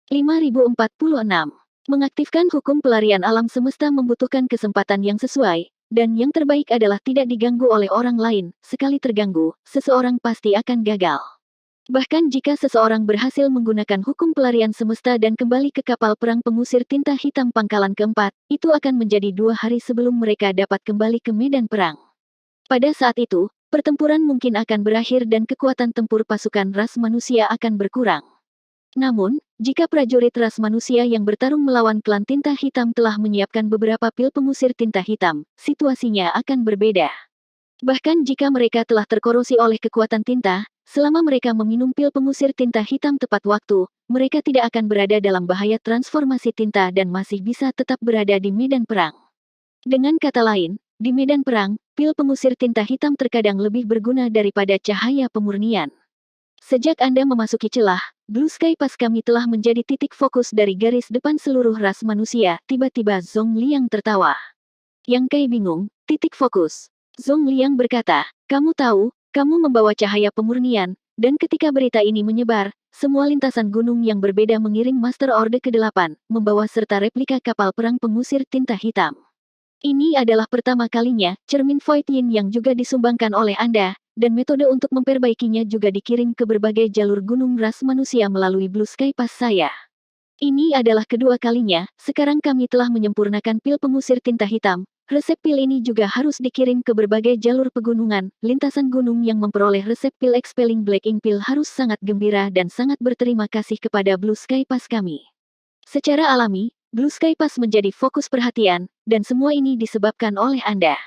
5046. Mengaktifkan hukum pelarian alam semesta membutuhkan kesempatan yang sesuai, dan yang terbaik adalah tidak diganggu oleh orang lain. Sekali terganggu, seseorang pasti akan gagal. Bahkan jika seseorang berhasil menggunakan hukum pelarian semesta dan kembali ke kapal perang pengusir tinta hitam pangkalan keempat, itu akan menjadi 2 hari sebelum mereka dapat kembali ke medan perang. Pada saat itu, pertempuran mungkin akan berakhir dan kekuatan tempur pasukan ras manusia akan berkurang. Namun, jika prajurit ras manusia yang bertarung melawan klan tinta hitam telah menyiapkan beberapa pil pengusir tinta hitam, situasinya akan berbeda. Bahkan jika mereka telah terkorosi oleh kekuatan tinta, selama mereka meminum pil pengusir tinta hitam tepat waktu, mereka tidak akan berada dalam bahaya transformasi tinta dan masih bisa tetap berada di medan perang. Dengan kata lain, di medan perang, pil pengusir tinta hitam terkadang lebih berguna daripada cahaya pemurnian. Sejak Anda memasuki celah, Blue Sky Pass kami telah menjadi titik fokus dari garis depan seluruh ras manusia. Tiba-tiba Zhong Liang tertawa. Yang Kai bingung, titik fokus. Zhong Liang berkata, kamu tahu, kamu membawa cahaya pemurnian, dan ketika berita ini menyebar, semua lintasan gunung yang berbeda mengiring Master Orde ke-8, membawa serta replika kapal perang pengusir tinta hitam. Ini adalah pertama kalinya, cermin Void Yin yang juga disumbangkan oleh Anda, dan metode untuk memperbaikinya juga dikirim ke berbagai jalur gunung ras manusia melalui Blue Sky Pass saya. Ini adalah kedua kalinya, sekarang kami telah menyempurnakan pil pengusir tinta hitam. Resep pil ini juga harus dikirim ke berbagai jalur pegunungan, lintasan gunung yang memperoleh resep pil Expelling Black Ink Pil harus sangat gembira dan sangat berterima kasih kepada Blue Sky Pass kami. Secara alami, Blue Sky Pass menjadi fokus perhatian, dan semua ini disebabkan oleh Anda.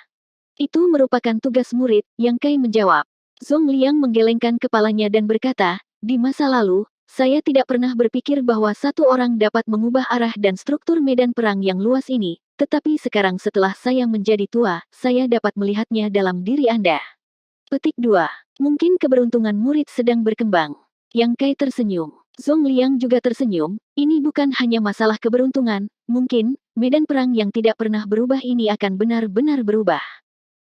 Itu merupakan tugas murid, Yang Kai menjawab. Zhong Liang menggelengkan kepalanya dan berkata, di masa lalu, saya tidak pernah berpikir bahwa satu orang dapat mengubah arah dan struktur medan perang yang luas ini, tetapi sekarang setelah saya menjadi tua, saya dapat melihatnya dalam diri Anda. Petik 2. Mungkin keberuntungan murid sedang berkembang. Yang Kai tersenyum. Zhong Liang juga tersenyum, ini bukan hanya masalah keberuntungan, mungkin, medan perang yang tidak pernah berubah ini akan benar-benar berubah.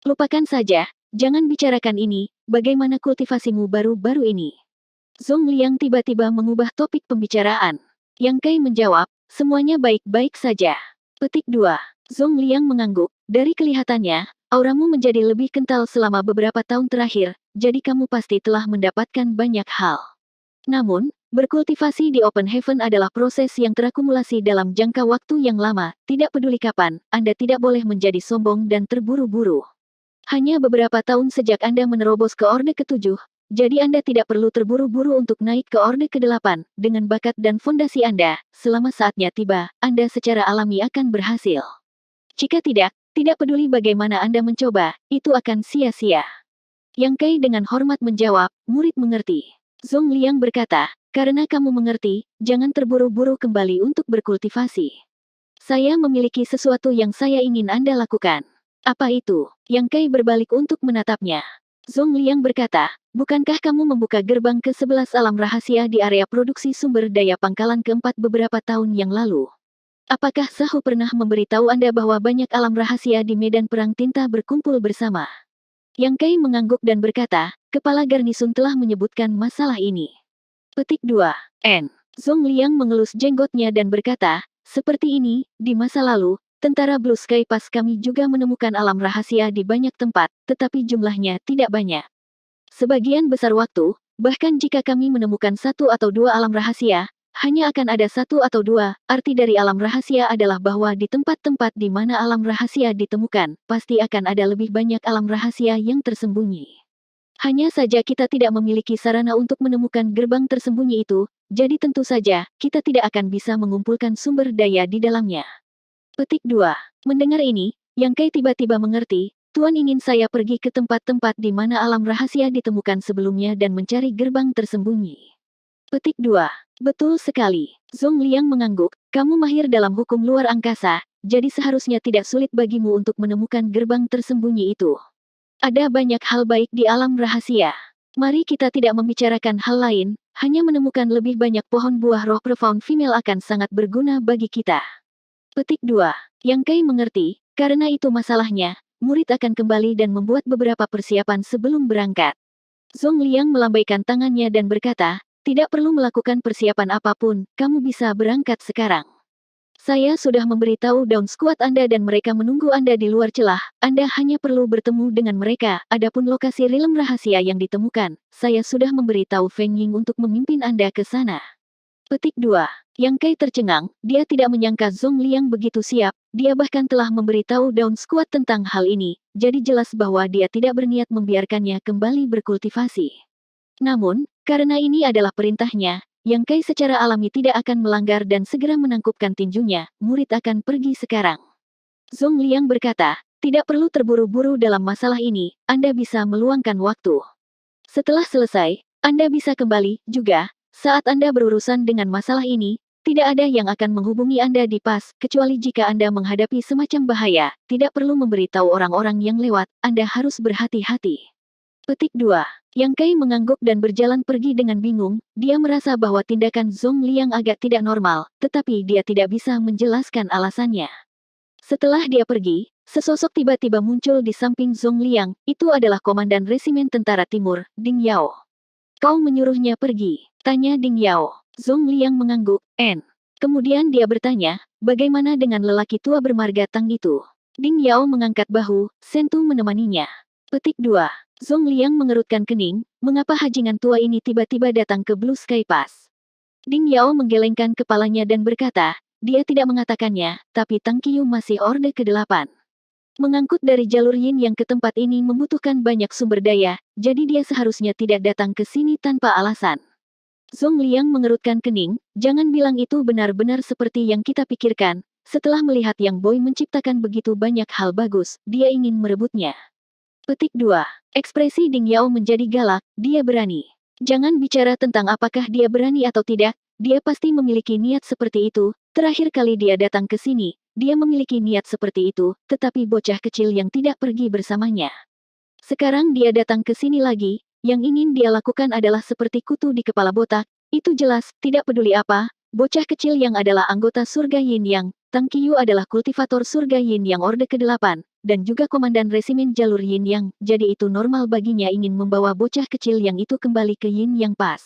Lupakan saja, jangan bicarakan ini, bagaimana kultivasimu baru-baru ini. Zhong Liang tiba-tiba mengubah topik pembicaraan. Yang Kai menjawab, semuanya baik-baik saja. Petik 2. Zhong Liang mengangguk, dari kelihatannya, auramu menjadi lebih kental selama beberapa tahun terakhir, jadi kamu pasti telah mendapatkan banyak hal. Namun, berkultivasi di Open Heaven adalah proses yang terakumulasi dalam jangka waktu yang lama, tidak peduli kapan, Anda tidak boleh menjadi sombong dan terburu-buru. Hanya beberapa tahun sejak Anda menerobos ke Orde ke-7, jadi Anda tidak perlu terburu-buru untuk naik ke Orde ke-8, dengan bakat dan fondasi Anda, selama saatnya tiba, Anda secara alami akan berhasil. Jika tidak peduli bagaimana Anda mencoba, itu akan sia-sia. Yang Kai dengan hormat menjawab, murid mengerti. Zhong Liang berkata, karena kamu mengerti, jangan terburu-buru kembali untuk berkultivasi. Saya memiliki sesuatu yang saya ingin Anda lakukan. Apa itu? Yang Kai berbalik untuk menatapnya. Zhong Liang berkata, bukankah kamu membuka gerbang ke-11 alam rahasia di area produksi sumber daya pangkalan keempat beberapa tahun yang lalu? Apakah Sahu pernah memberitahu Anda bahwa banyak alam rahasia di medan perang tinta berkumpul bersama? Yang Kai mengangguk dan berkata, kepala garnisun telah menyebutkan masalah ini. Petik 2. N. Zhong Liang mengelus jenggotnya dan berkata, seperti ini, di masa lalu, tentara Blue Sky Pass kami juga menemukan alam rahasia di banyak tempat, tetapi jumlahnya tidak banyak. Sebagian besar waktu, bahkan jika kami menemukan 1 atau 2 alam rahasia, hanya akan ada 1 atau 2, arti dari alam rahasia adalah bahwa di tempat-tempat di mana alam rahasia ditemukan, pasti akan ada lebih banyak alam rahasia yang tersembunyi. Hanya saja kita tidak memiliki sarana untuk menemukan gerbang tersembunyi itu, jadi tentu saja, kita tidak akan bisa mengumpulkan sumber daya di dalamnya. Petik 2. Mendengar ini, Yang Kai tiba-tiba mengerti, Tuan ingin saya pergi ke tempat-tempat di mana alam rahasia ditemukan sebelumnya dan mencari gerbang tersembunyi. Petik 2. Betul sekali. Zhong Liang mengangguk, kamu mahir dalam hukum luar angkasa, jadi seharusnya tidak sulit bagimu untuk menemukan gerbang tersembunyi itu. Ada banyak hal baik di alam rahasia. Mari kita tidak membicarakan hal lain, hanya menemukan lebih banyak pohon buah roh profound female akan sangat berguna bagi kita. Petik 2. Yang Kai mengerti, karena itu masalahnya, murid akan kembali dan membuat beberapa persiapan sebelum berangkat. Zhong Liang melambaikan tangannya dan berkata, Tidak perlu melakukan persiapan apapun, kamu bisa berangkat sekarang. Saya sudah memberitahu Daun Squad Anda dan mereka menunggu Anda di luar celah. Anda hanya perlu bertemu dengan mereka. Adapun lokasi realm rahasia yang ditemukan, saya sudah memberitahu Feng Ying untuk memimpin Anda ke sana. Petik 2. Yang Kai tercengang, dia tidak menyangka Zhong Liang begitu siap, dia bahkan telah memberitahu Daun Squad tentang hal ini, jadi jelas bahwa dia tidak berniat membiarkannya kembali berkultivasi. Namun, karena ini adalah perintahnya, Yang Kai secara alami tidak akan melanggar dan segera menangkupkan tinjunya, murid akan pergi sekarang. Zhong Liang berkata, tidak perlu terburu-buru dalam masalah ini, Anda bisa meluangkan waktu. Setelah selesai, Anda bisa kembali, juga, saat Anda berurusan dengan masalah ini, tidak ada yang akan menghubungi Anda di pas, kecuali jika Anda menghadapi semacam bahaya, tidak perlu memberitahu orang-orang yang lewat, Anda harus berhati-hati. Petik 2. Yang Kai mengangguk dan berjalan pergi dengan bingung, dia merasa bahwa tindakan Zhong Liang agak tidak normal, tetapi dia tidak bisa menjelaskan alasannya. Setelah dia pergi, sesosok tiba-tiba muncul di samping Zhong Liang, itu adalah Komandan Resimen Tentara Timur, Ding Yao. Kau menyuruhnya pergi, tanya Ding Yao. Zhong Liang mengangguk, Kemudian dia bertanya, bagaimana dengan lelaki tua bermarga Tang itu? Ding Yao mengangkat bahu, Sentu menemaninya. Petik 2. Zhong Liang mengerutkan kening, mengapa hajingan tua ini tiba-tiba datang ke Blue Sky Pass? Ding Yao menggelengkan kepalanya dan berkata, dia tidak mengatakannya, tapi Tang Qiu masih Orde ke-8. Mengangkut dari jalur Yin yang ke tempat ini membutuhkan banyak sumber daya, jadi dia seharusnya tidak datang ke sini tanpa alasan. Zhong Liang mengerutkan kening, jangan bilang itu benar-benar seperti yang kita pikirkan, setelah melihat Yang Boy menciptakan begitu banyak hal bagus, dia ingin merebutnya. Petik 2. Ekspresi Ding Yao menjadi galak, dia berani. Jangan bicara tentang apakah dia berani atau tidak, dia pasti memiliki niat seperti itu, terakhir kali dia datang ke sini, dia memiliki niat seperti itu, tetapi bocah kecil yang tidak pergi bersamanya. Sekarang dia datang ke sini lagi, yang ingin dia lakukan adalah seperti kutu di kepala botak, itu jelas, tidak peduli apa, bocah kecil yang adalah anggota surga Yin Yang, Tang Qiu adalah kultivator surga Yin Yang Orde ke-8, dan juga komandan resimen jalur Yin Yang, jadi itu normal baginya ingin membawa bocah kecil yang itu kembali ke Yin Yang Pass.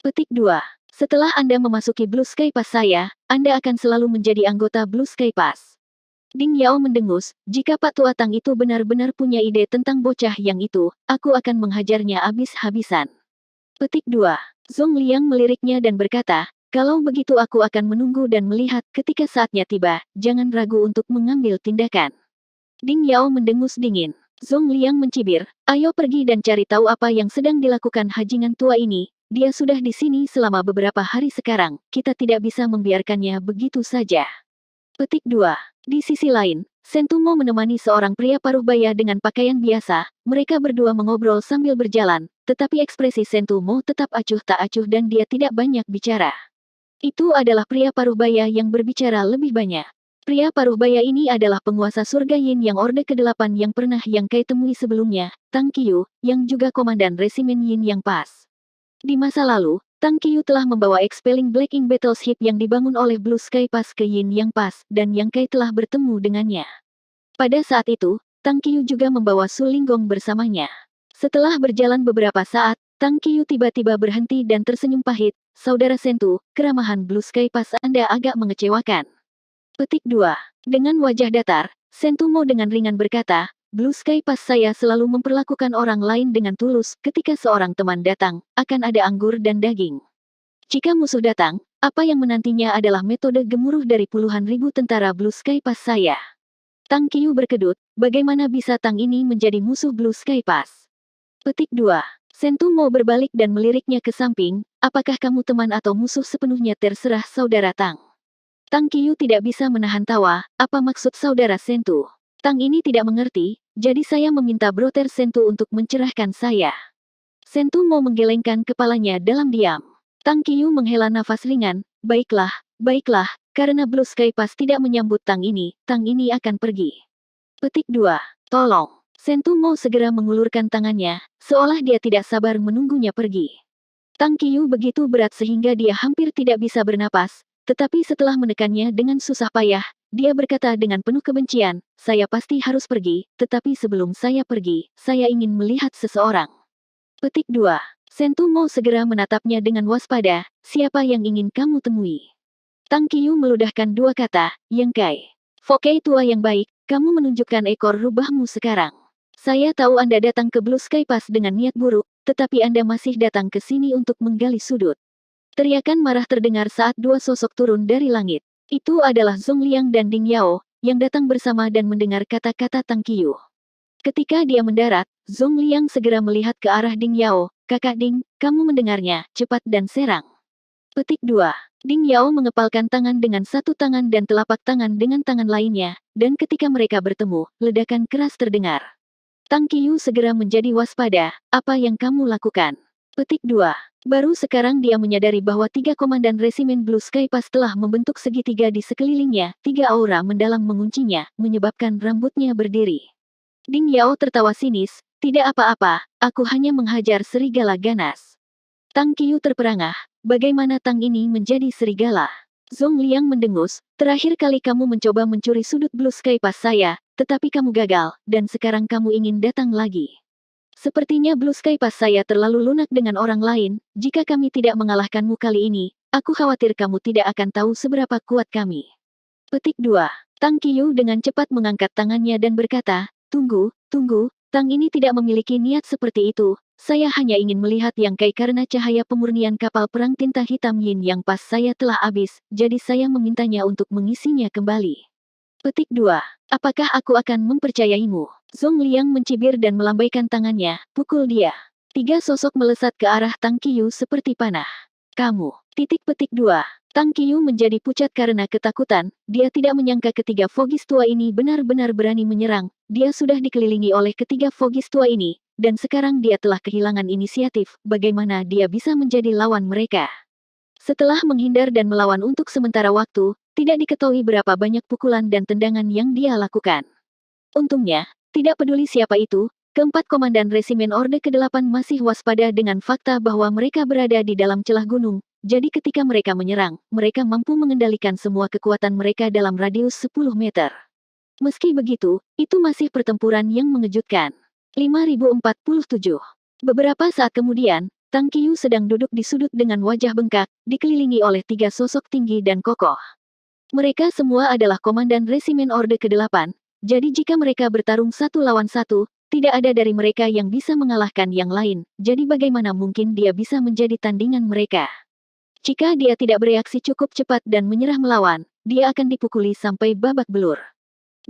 Petik 2. Setelah Anda memasuki Blue Sky Pass saya, Anda akan selalu menjadi anggota Blue Sky Pass. Ding Yao mendengus, jika Pak Tua Tang itu benar-benar punya ide tentang bocah yang itu, aku akan menghajarnya habis-habisan. Petik 2. Zhong Liang meliriknya dan berkata, kalau begitu aku akan menunggu dan melihat ketika saatnya tiba, jangan ragu untuk mengambil tindakan. Ding Yao mendengus dingin. Zhong Liang mencibir, ayo pergi dan cari tahu apa yang sedang dilakukan hajingan tua ini, dia sudah di sini selama beberapa hari sekarang, kita tidak bisa membiarkannya begitu saja. Petik 2. Di sisi lain, Sentumo menemani seorang pria paruh baya dengan pakaian biasa, mereka berdua mengobrol sambil berjalan, tetapi ekspresi Sentumo tetap acuh tak acuh dan dia tidak banyak bicara. Itu adalah pria paruh baya yang berbicara lebih banyak. Pria paruh baya ini adalah penguasa surga Yin Yang Orde ke-8 yang pernah Yang Kai temui sebelumnya, Tang Qiu, yang juga komandan resimen Yin Yang Pass. Di masa lalu, Tang Qiu telah membawa Expelling Black Ink Battleship yang dibangun oleh Blue Sky Pass ke Yin Yang Pass, dan Yang Kai telah bertemu dengannya. Pada saat itu, Tang Qiu juga membawa Su Linggong bersamanya. Setelah berjalan beberapa saat, Tang Qiu tiba-tiba berhenti dan tersenyum pahit, Saudara Sentu, keramahan Blue Sky Pass Anda agak mengecewakan. Petik 2. Dengan wajah datar, Sentumo dengan ringan berkata, Blue Sky Pass saya selalu memperlakukan orang lain dengan tulus, ketika seorang teman datang, akan ada anggur dan daging. Jika musuh datang, apa yang menantinya adalah metode gemuruh dari puluhan ribu tentara Blue Sky Pass saya. Tang Qiu berkedut, bagaimana bisa Tang ini menjadi musuh Blue Sky Pass? Petik 2. Sentumo berbalik dan meliriknya ke samping, apakah kamu teman atau musuh sepenuhnya terserah Saudara Tang. Tang Qiu tidak bisa menahan tawa, apa maksud Saudara Sentu? Tang ini tidak mengerti, jadi saya meminta Brother Sentu untuk mencerahkan saya. Sentu mau menggelengkan kepalanya dalam diam. Tang Qiu menghela nafas ringan, baiklah, karena Blue Sky Pass tidak menyambut Tang ini akan pergi. Petik 2. Tolong. Sentu mau segera mengulurkan tangannya, seolah dia tidak sabar menunggunya pergi. Tang Qiu begitu berat sehingga dia hampir tidak bisa bernapas, tetapi setelah menekannya dengan susah payah, dia berkata dengan penuh kebencian, saya pasti harus pergi, tetapi sebelum saya pergi, saya ingin melihat seseorang. Petik 2. Sentumo segera menatapnya dengan waspada, siapa yang ingin kamu temui? Tang Qiu meludahkan dua kata, Yang Kai. Fokei tua yang baik, kamu menunjukkan ekor rubahmu sekarang. Saya tahu Anda datang ke Blue Sky Pass dengan niat buruk, tetapi Anda masih datang ke sini untuk menggali sudut. Teriakan marah terdengar saat dua sosok turun dari langit. Itu adalah Zongliang dan Ding Yao, yang datang bersama dan mendengar kata-kata Tang Qiu. Ketika dia mendarat, Zongliang segera melihat ke arah Ding Yao, Kakak Ding, kamu mendengarnya, cepat dan serang. Petik 2. Ding Yao mengepalkan tangan dengan satu tangan dan telapak tangan dengan tangan lainnya, dan ketika mereka bertemu, ledakan keras terdengar. Tang Qiu segera menjadi waspada, apa yang kamu lakukan? Petik 2. Baru sekarang dia menyadari bahwa tiga komandan resimen Blue Sky Pass telah membentuk segitiga di sekelilingnya, tiga aura mendalam menguncinya, menyebabkan rambutnya berdiri. Ding Yao tertawa sinis, tidak apa-apa, aku hanya menghajar serigala ganas. Tang Qiu terperangah, bagaimana Tang ini menjadi serigala? Zongliang mendengus, terakhir kali kamu mencoba mencuri sudut Blue Sky Pass saya, tetapi kamu gagal, dan sekarang kamu ingin datang lagi. Sepertinya Blue Sky Pass saya terlalu lunak dengan orang lain, jika kami tidak mengalahkanmu kali ini, aku khawatir kamu tidak akan tahu seberapa kuat kami. Petik 2. Tang Qiu dengan cepat mengangkat tangannya dan berkata, tunggu, Tang ini tidak memiliki niat seperti itu, saya hanya ingin melihat Yang Kai karena cahaya pemurnian kapal perang tinta hitam Yin yang pas saya telah habis, jadi saya memintanya untuk mengisinya kembali. Petik 2. Apakah aku akan mempercayaimu? Zongliang mencibir dan melambaikan tangannya, pukul dia. Tiga sosok melesat ke arah Tang Qiu seperti panah. Kamu. Petik 2. Tang Qiu menjadi pucat karena ketakutan, dia tidak menyangka ketiga Fogis tua ini benar-benar berani menyerang, dia sudah dikelilingi oleh ketiga Fogis tua ini, dan sekarang dia telah kehilangan inisiatif, bagaimana dia bisa menjadi lawan mereka? Setelah menghindar dan melawan untuk sementara waktu, tidak diketahui berapa banyak pukulan dan tendangan yang dia lakukan. Untungnya, tidak peduli siapa itu, keempat komandan resimen Orde ke-8 masih waspada dengan fakta bahwa mereka berada di dalam celah gunung, jadi ketika mereka menyerang, mereka mampu mengendalikan semua kekuatan mereka dalam radius 10 meter. Meski begitu, itu masih pertempuran yang mengejutkan. 5047. Beberapa saat kemudian, Tang Qiu sedang duduk di sudut dengan wajah bengkak, dikelilingi oleh tiga sosok tinggi dan kokoh. Mereka semua adalah komandan resimen Orde ke-8, jadi jika mereka bertarung satu lawan satu, tidak ada dari mereka yang bisa mengalahkan yang lain, jadi bagaimana mungkin dia bisa menjadi tandingan mereka? Jika dia tidak bereaksi cukup cepat dan menyerah melawan, dia akan dipukuli sampai babak belur.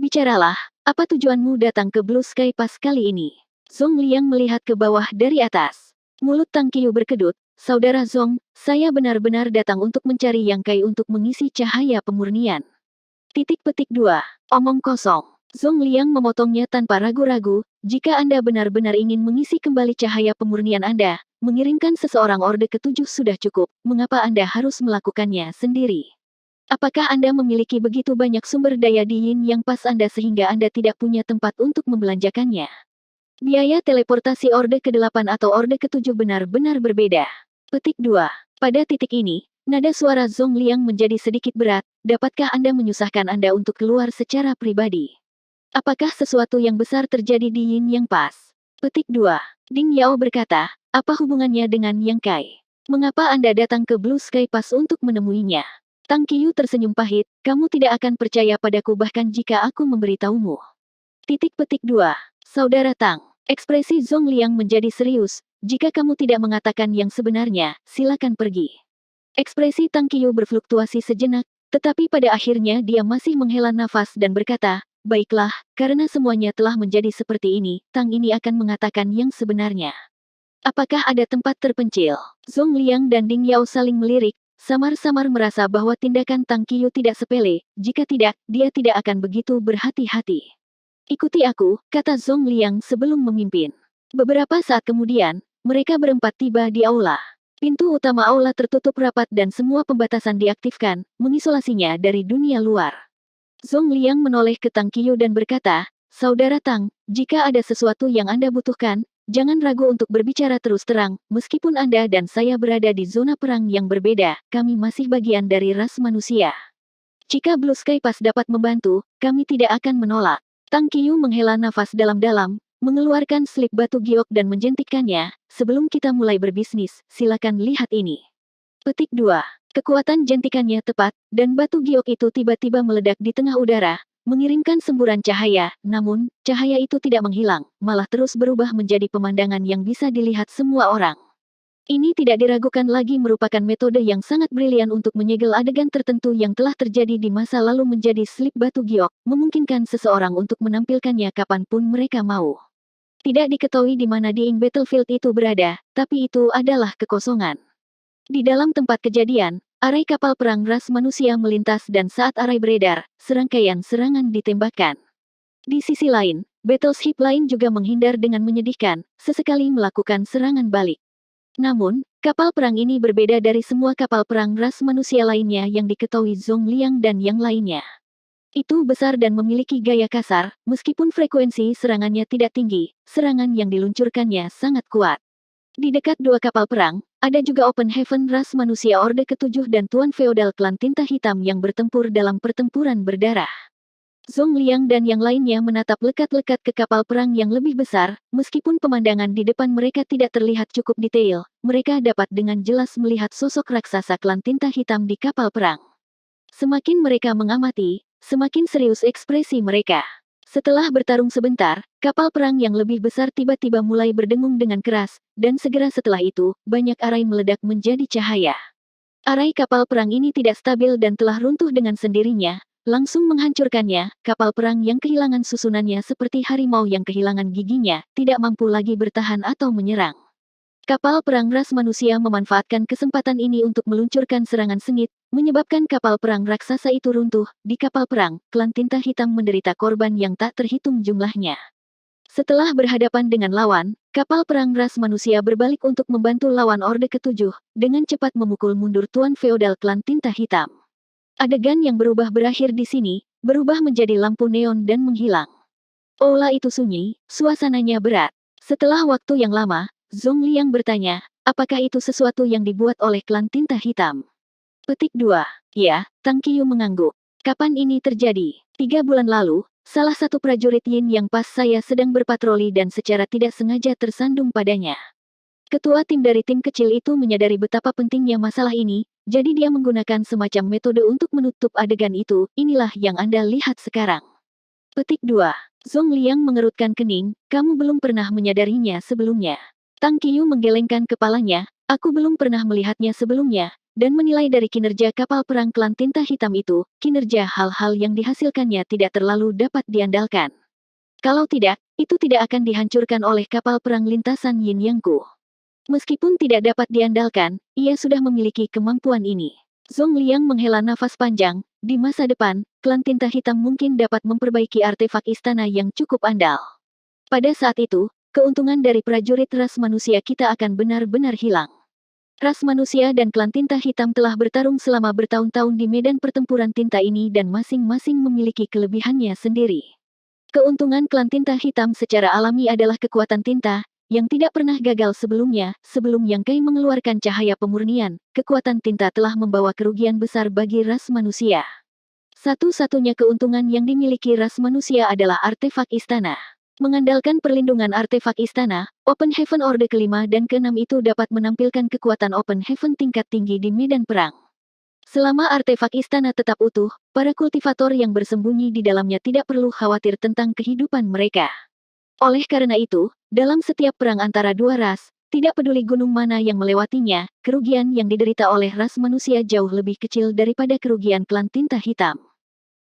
Bicaralah, apa tujuanmu datang ke Blue Sky Pass kali ini? Zongliang melihat ke bawah dari atas. Mulut Tang Qiu berkedut, Saudara Zong, saya benar-benar datang untuk mencari Yang Kai untuk mengisi cahaya pemurnian. Petik 2. Omong kosong. Zongliang memotongnya tanpa ragu-ragu, jika Anda benar-benar ingin mengisi kembali cahaya pemurnian Anda, mengirimkan seseorang Orde ke-7 sudah cukup, mengapa Anda harus melakukannya sendiri? Apakah Anda memiliki begitu banyak sumber daya di Yin yang pas Anda sehingga Anda tidak punya tempat untuk membelanjakannya? Biaya teleportasi Orde ke-8 atau Orde ke-7 benar-benar berbeda. Petik 2. Pada titik ini, nada suara Zongliang menjadi sedikit berat, dapatkah Anda menyusahkan Anda untuk keluar secara pribadi? Apakah sesuatu yang besar terjadi di Yin yang pas? Petik 2. Ding Yao berkata, apa hubungannya dengan Yang Kai? Mengapa Anda datang ke Blue Sky Pass untuk menemuinya? Tang Qiu tersenyum pahit, kamu tidak akan percaya padaku bahkan jika aku memberitahumu. Petik 2. Saudara Tang, ekspresi Zongliang menjadi serius, jika kamu tidak mengatakan yang sebenarnya, silakan pergi. Ekspresi Tang Qiu berfluktuasi sejenak, tetapi pada akhirnya dia masih menghela nafas dan berkata, baiklah, karena semuanya telah menjadi seperti ini, Tang ini akan mengatakan yang sebenarnya. Apakah ada tempat terpencil? Zongliang dan Ding Yao saling melirik, samar-samar merasa bahwa tindakan Tang Qiu tidak sepele, jika tidak, dia tidak akan begitu berhati-hati. Ikuti aku, kata Zongliang sebelum memimpin. Beberapa saat kemudian, mereka berempat tiba di aula. Pintu utama aula tertutup rapat dan semua pembatasan diaktifkan, mengisolasinya dari dunia luar. Zongliang menoleh ke Tang Qiu dan berkata, Saudara Tang, jika ada sesuatu yang Anda butuhkan, jangan ragu untuk berbicara terus terang, meskipun Anda dan saya berada di zona perang yang berbeda, kami masih bagian dari ras manusia. Jika Blue Sky Pass dapat membantu, kami tidak akan menolak. Tang Qiu menghela nafas dalam-dalam, mengeluarkan slip batu giok dan menjentikkannya. Sebelum kita mulai berbisnis, silakan lihat ini. Petik 2. Kekuatan jentikannya tepat, dan batu giok itu tiba-tiba meledak di tengah udara, mengirimkan semburan cahaya. Namun, cahaya itu tidak menghilang, malah terus berubah menjadi pemandangan yang bisa dilihat semua orang. Ini tidak diragukan lagi merupakan metode yang sangat brilian untuk menyegel adegan tertentu yang telah terjadi di masa lalu menjadi slip batu giok, memungkinkan seseorang untuk menampilkannya kapanpun mereka mau. Tidak diketahui di mana dinding battlefield itu berada, tapi itu adalah kekosongan. Di dalam tempat kejadian, arai kapal perang ras manusia melintas dan saat arai beredar, serangkaian serangan ditembakkan. Di sisi lain, battleship lain juga menghindar dengan menyedihkan, sesekali melakukan serangan balik. Namun, kapal perang ini berbeda dari semua kapal perang ras manusia lainnya yang diketahui Zhong Liang dan yang lainnya. Itu besar dan memiliki gaya kasar, meskipun frekuensi serangannya tidak tinggi, serangan yang diluncurkannya sangat kuat. Di dekat dua kapal perang, ada juga Open Heaven ras manusia Orde ke-7 dan Tuan Feodal Klan Tinta Hitam yang bertempur dalam pertempuran berdarah. Zhong Liang dan yang lainnya menatap lekat-lekat ke kapal perang yang lebih besar, meskipun pemandangan di depan mereka tidak terlihat cukup detail, mereka dapat dengan jelas melihat sosok raksasa klan tinta hitam di kapal perang. Semakin mereka mengamati, semakin serius ekspresi mereka. Setelah bertarung sebentar, kapal perang yang lebih besar tiba-tiba mulai berdengung dengan keras, dan segera setelah itu, banyak arai meledak menjadi cahaya. Arai kapal perang ini tidak stabil dan telah runtuh dengan sendirinya, langsung menghancurkannya. Kapal perang yang kehilangan susunannya seperti harimau yang kehilangan giginya, tidak mampu lagi bertahan atau menyerang. Kapal perang ras manusia memanfaatkan kesempatan ini untuk meluncurkan serangan sengit, menyebabkan kapal perang raksasa itu runtuh. Di kapal perang, klan tinta hitam menderita korban yang tak terhitung jumlahnya. Setelah berhadapan dengan lawan, kapal perang ras manusia berbalik untuk membantu lawan Orde ke-7, dengan cepat memukul mundur Tuan Feodal Klan Tinta Hitam. Adegan yang berubah berakhir di sini, berubah menjadi lampu neon dan menghilang. Aula itu sunyi, suasananya berat. Setelah waktu yang lama, Zhong Liang bertanya, apakah itu sesuatu yang dibuat oleh klan tinta hitam? Petik 2. Ya, Tang Qiu mengangguk. Kapan ini terjadi? 3 bulan lalu, salah satu prajurit Yin yang pas saya sedang berpatroli dan secara tidak sengaja tersandung padanya. Ketua tim dari tim kecil itu menyadari betapa pentingnya masalah ini, jadi dia menggunakan semacam metode untuk menutup adegan itu. Inilah yang Anda lihat sekarang. Petik 2. Zhong Liang mengerutkan kening, kamu belum pernah menyadarinya sebelumnya. Tang Qiu menggelengkan kepalanya, aku belum pernah melihatnya sebelumnya, dan menilai dari kinerja kapal perang klan tinta hitam itu, kinerja hal-hal yang dihasilkannya tidak terlalu dapat diandalkan. Kalau tidak, itu tidak akan dihancurkan oleh kapal perang lintasan Yin Yangku. Meskipun tidak dapat diandalkan, ia sudah memiliki kemampuan ini. Zhong Liang menghela nafas panjang, di masa depan, klan tinta hitam mungkin dapat memperbaiki artefak istana yang cukup andal. Pada saat itu, keuntungan dari prajurit ras manusia kita akan benar-benar hilang. Ras manusia dan klan tinta hitam telah bertarung selama bertahun-tahun di medan pertempuran tinta ini dan masing-masing memiliki kelebihannya sendiri. Keuntungan klan tinta hitam secara alami adalah kekuatan tinta, yang tidak pernah gagal sebelumnya. Sebelum Yang Kai mengeluarkan cahaya pemurnian, kekuatan tinta telah membawa kerugian besar bagi ras manusia. Satu-satunya keuntungan yang dimiliki ras manusia adalah artefak istana. Mengandalkan perlindungan artefak istana, Open Heaven Orde ke-5 dan ke-6 itu dapat menampilkan kekuatan Open Heaven tingkat tinggi di medan perang. Selama artefak istana tetap utuh, para kultivator yang bersembunyi di dalamnya tidak perlu khawatir tentang kehidupan mereka. Oleh karena itu, dalam setiap perang antara dua ras, tidak peduli gunung mana yang melewatinya, kerugian yang diderita oleh ras manusia jauh lebih kecil daripada kerugian klan tinta hitam.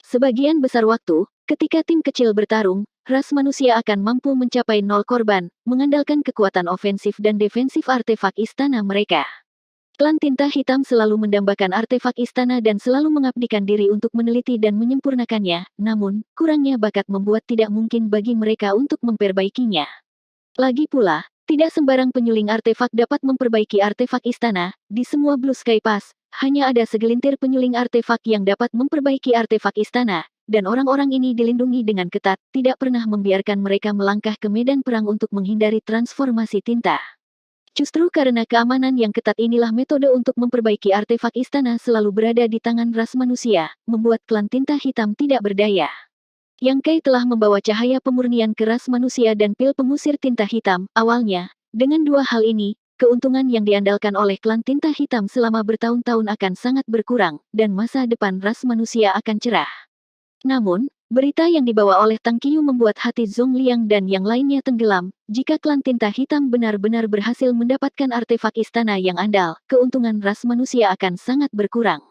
Sebagian besar waktu, ketika tim kecil bertarung, ras manusia akan mampu mencapai 0 korban, mengandalkan kekuatan ofensif dan defensif artefak istana mereka. Klan tinta hitam selalu mendambakan artefak istana dan selalu mengabdikan diri untuk meneliti dan menyempurnakannya, namun, kurangnya bakat membuat tidak mungkin bagi mereka untuk memperbaikinya. Lagi pula, tidak sembarang penyuling artefak dapat memperbaiki artefak istana. Di semua Blue Sky Pass, hanya ada segelintir penyuling artefak yang dapat memperbaiki artefak istana, dan orang-orang ini dilindungi dengan ketat, tidak pernah membiarkan mereka melangkah ke medan perang untuk menghindari transformasi tinta. Justru karena keamanan yang ketat inilah metode untuk memperbaiki artefak istana selalu berada di tangan ras manusia, membuat klan tinta hitam tidak berdaya. Yang Kai telah membawa cahaya pemurnian ke ras manusia dan pil pengusir tinta hitam. Awalnya, dengan dua hal ini, keuntungan yang diandalkan oleh klan tinta hitam selama bertahun-tahun akan sangat berkurang, dan masa depan ras manusia akan cerah. Namun, berita yang dibawa oleh Tang Qiu membuat hati Zhong Liang dan yang lainnya tenggelam. Jika klan tinta hitam benar-benar berhasil mendapatkan artefak istana yang andal, keuntungan ras manusia akan sangat berkurang.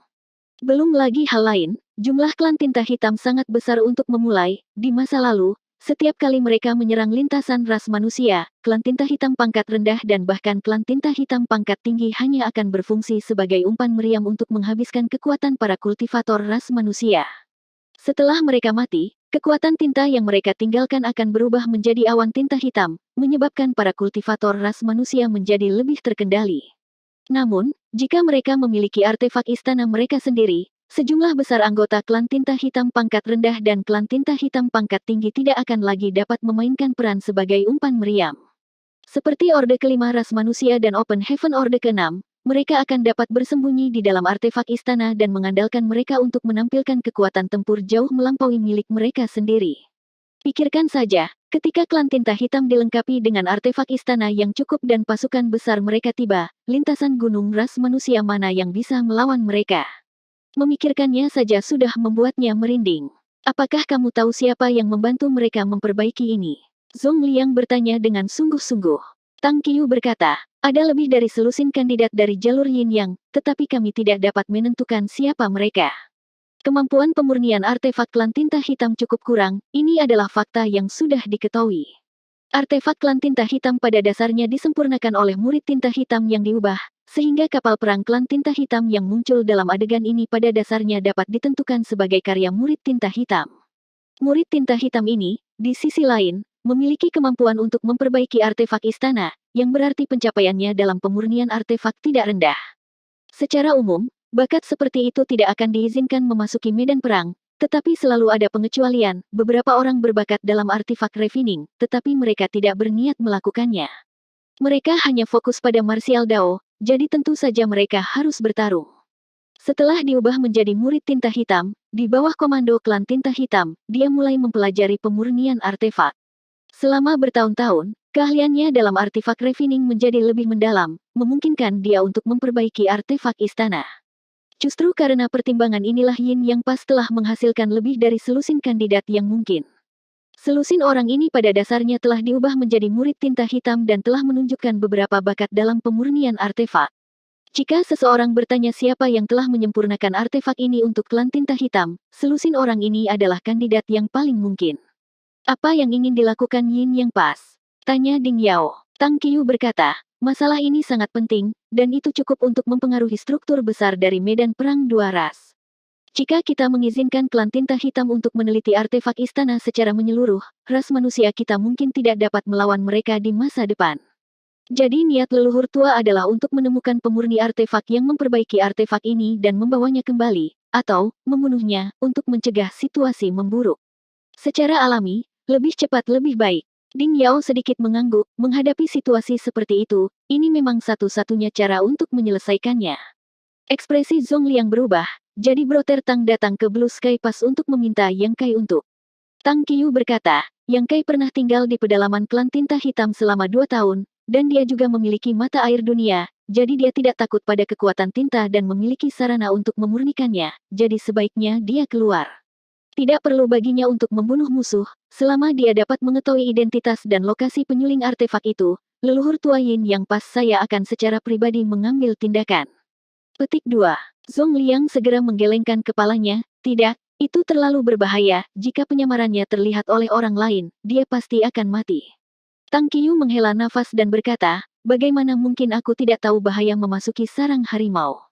Belum lagi hal lain, jumlah klan tinta hitam sangat besar untuk memulai. Di masa lalu, setiap kali mereka menyerang lintasan ras manusia, klan tinta hitam pangkat rendah dan bahkan klan tinta hitam pangkat tinggi hanya akan berfungsi sebagai umpan meriam untuk menghabiskan kekuatan para kultivator ras manusia. Setelah mereka mati, kekuatan tinta yang mereka tinggalkan akan berubah menjadi awan tinta hitam, menyebabkan para kultivator ras manusia menjadi lebih terkendali. Namun, jika mereka memiliki artefak istana mereka sendiri, sejumlah besar anggota klan tinta hitam pangkat rendah dan klan tinta hitam pangkat tinggi tidak akan lagi dapat memainkan peran sebagai umpan meriam. Seperti Orde Kelima Ras Manusia dan Open Heaven Orde Keenam, mereka akan dapat bersembunyi di dalam artefak istana dan mengandalkan mereka untuk menampilkan kekuatan tempur jauh melampaui milik mereka sendiri. Pikirkan saja, ketika klan tinta hitam dilengkapi dengan artefak istana yang cukup dan pasukan besar mereka tiba, lintasan gunung ras manusia mana yang bisa melawan mereka? Memikirkannya saja sudah membuatnya merinding. Apakah kamu tahu siapa yang membantu mereka memperbaiki ini? Zhong Liang bertanya dengan sungguh-sungguh. Tang Qiu berkata, ada lebih dari selusin kandidat dari jalur Yin Yang, tetapi kami tidak dapat menentukan siapa mereka. Kemampuan pemurnian artefak klan tinta hitam cukup kurang, ini adalah fakta yang sudah diketahui. Artefak klan tinta hitam pada dasarnya disempurnakan oleh murid tinta hitam yang diubah, sehingga kapal perang klan tinta hitam yang muncul dalam adegan ini pada dasarnya dapat ditentukan sebagai karya murid tinta hitam. Murid tinta hitam ini, di sisi lain, memiliki kemampuan untuk memperbaiki artefak istana, yang berarti pencapaiannya dalam pemurnian artefak tidak rendah. Secara umum, bakat seperti itu tidak akan diizinkan memasuki medan perang, tetapi selalu ada pengecualian. Beberapa orang berbakat dalam artefak refining, tetapi mereka tidak berniat melakukannya. Mereka hanya fokus pada martial Dao, jadi tentu saja mereka harus bertarung. Setelah diubah menjadi murid tinta hitam, di bawah komando klan tinta hitam, dia mulai mempelajari pemurnian artefak. Selama bertahun-tahun, keahliannya dalam artefak refining menjadi lebih mendalam, memungkinkan dia untuk memperbaiki artefak istana. Justru karena pertimbangan inilah Yin Yang Pas telah menghasilkan lebih dari selusin kandidat yang mungkin. Selusin orang ini pada dasarnya telah diubah menjadi murid tinta hitam dan telah menunjukkan beberapa bakat dalam pemurnian artefak. Jika seseorang bertanya siapa yang telah menyempurnakan artefak ini untuk klan tinta hitam, selusin orang ini adalah kandidat yang paling mungkin. Apa yang ingin dilakukan Yin Yang Pas? Tanya Ding Yao. Tang Qiu berkata, masalah ini sangat penting, dan itu cukup untuk mempengaruhi struktur besar dari medan perang dua ras. Jika kita mengizinkan klan tinta hitam untuk meneliti artefak istana secara menyeluruh, ras manusia kita mungkin tidak dapat melawan mereka di masa depan. Jadi niat leluhur tua adalah untuk menemukan pemurni artefak yang memperbaiki artefak ini dan membawanya kembali, atau membunuhnya, untuk mencegah situasi memburuk. Secara alami, lebih cepat lebih baik. Ding Yao sedikit mengangguk, menghadapi situasi seperti itu, ini memang satu-satunya cara untuk menyelesaikannya. Ekspresi Zhong Liang berubah, jadi Brother Tang datang ke Blue Sky Pass untuk meminta Yang Kai untuk. Tang Qiu berkata, Yang Kai pernah tinggal di pedalaman klan tinta hitam selama 2 tahun, dan dia juga memiliki mata air dunia, jadi dia tidak takut pada kekuatan tinta dan memiliki sarana untuk memurnikannya, jadi sebaiknya dia keluar. Tidak perlu baginya untuk membunuh musuh, selama dia dapat mengetahui identitas dan lokasi penyuling artefak itu, leluhur tua Yin Yang Pas saya akan secara pribadi mengambil tindakan. Petik 2. Zhong Liang segera menggelengkan kepalanya, tidak, itu terlalu berbahaya, jika penyamarannya terlihat oleh orang lain, dia pasti akan mati. Tang Qiu menghela nafas dan berkata, bagaimana mungkin aku tidak tahu bahaya memasuki sarang harimau?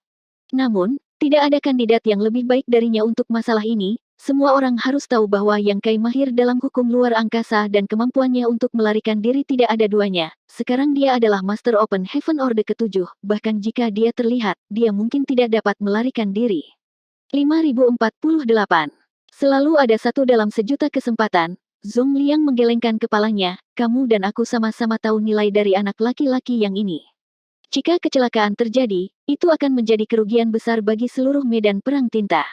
Namun, tidak ada kandidat yang lebih baik darinya untuk masalah ini. Semua orang harus tahu bahwa Yang Kai mahir dalam hukum luar angkasa dan kemampuannya untuk melarikan diri tidak ada duanya. Sekarang dia adalah Master Open Heaven Orde ke-7, bahkan jika dia terlihat, dia mungkin tidak dapat melarikan diri. 5048. Selalu ada satu dalam sejuta kesempatan. Zhong Liang menggelengkan kepalanya, kamu dan aku sama-sama tahu nilai dari anak laki-laki yang ini. Jika kecelakaan terjadi, itu akan menjadi kerugian besar bagi seluruh medan perang tinta.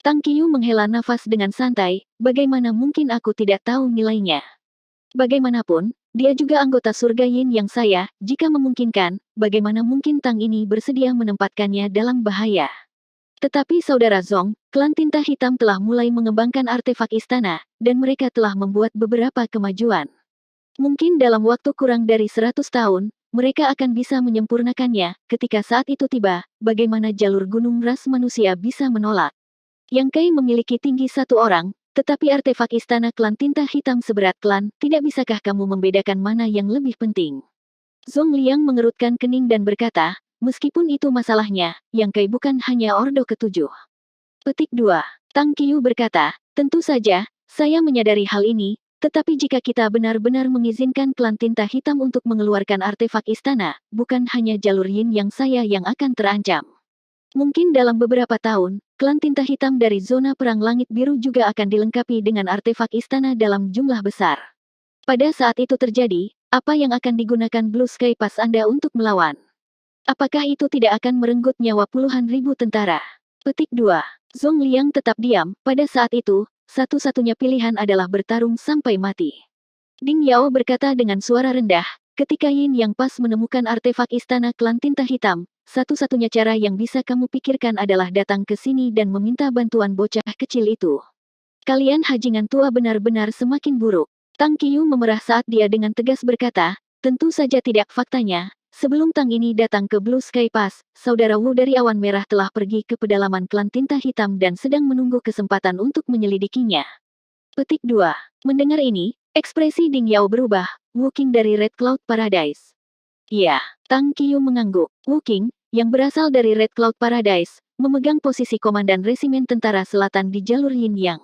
Tang Qiu menghela nafas dengan santai, bagaimana mungkin aku tidak tahu nilainya? Bagaimanapun, dia juga anggota surga Yin yang saya, jika memungkinkan, bagaimana mungkin Tang ini bersedia menempatkannya dalam bahaya? Tetapi saudara Zong, klan tinta hitam telah mulai mengembangkan artefak istana, dan mereka telah membuat beberapa kemajuan. Mungkin dalam waktu kurang dari 100 tahun, mereka akan bisa menyempurnakannya. Ketika saat itu tiba, bagaimana jalur gunung ras manusia bisa menolak? Yang Kai memiliki tinggi satu orang, tetapi artefak istana klan tinta hitam seberat klan, tidak bisakah kamu membedakan mana yang lebih penting? Zong Liang mengerutkan kening dan berkata, meskipun itu masalahnya, Yang Kai bukan hanya Ordo ketujuh. Petik 2. Tang Qiu berkata, tentu saja, saya menyadari hal ini, tetapi jika kita benar-benar mengizinkan klan tinta hitam untuk mengeluarkan artefak istana, bukan hanya jalur Yin yang saya yang akan terancam. Mungkin dalam beberapa tahun, klan tinta hitam dari zona perang langit biru juga akan dilengkapi dengan artefak istana dalam jumlah besar. Pada saat itu terjadi, apa yang akan digunakan Blue Sky Pass Anda untuk melawan? Apakah itu tidak akan merenggut nyawa puluhan ribu tentara? Petik 2. Zong Liang tetap diam, pada saat itu, satu-satunya pilihan adalah bertarung sampai mati. Ding Yao berkata dengan suara rendah, ketika Yin Yang Pas menemukan artefak istana klan tinta hitam, satu-satunya cara yang bisa kamu pikirkan adalah datang ke sini dan meminta bantuan bocah kecil itu. Kalian hajingan tua benar-benar semakin buruk. Tang Qiu memerah saat dia dengan tegas berkata, tentu saja tidak faktanya. Sebelum Tang ini datang ke Blue Sky Pass, saudara Wu dari Awan Merah telah pergi ke pedalaman klan tinta hitam dan sedang menunggu kesempatan untuk menyelidikinya. Petik 2. Mendengar ini, ekspresi Ding Yao berubah, Wu Qing dari Red Cloud Paradise. Ya, Tang Qiu mengangguk. Wu Qing, yang berasal dari Red Cloud Paradise, memegang posisi komandan resimen tentara selatan di jalur Yin Yang.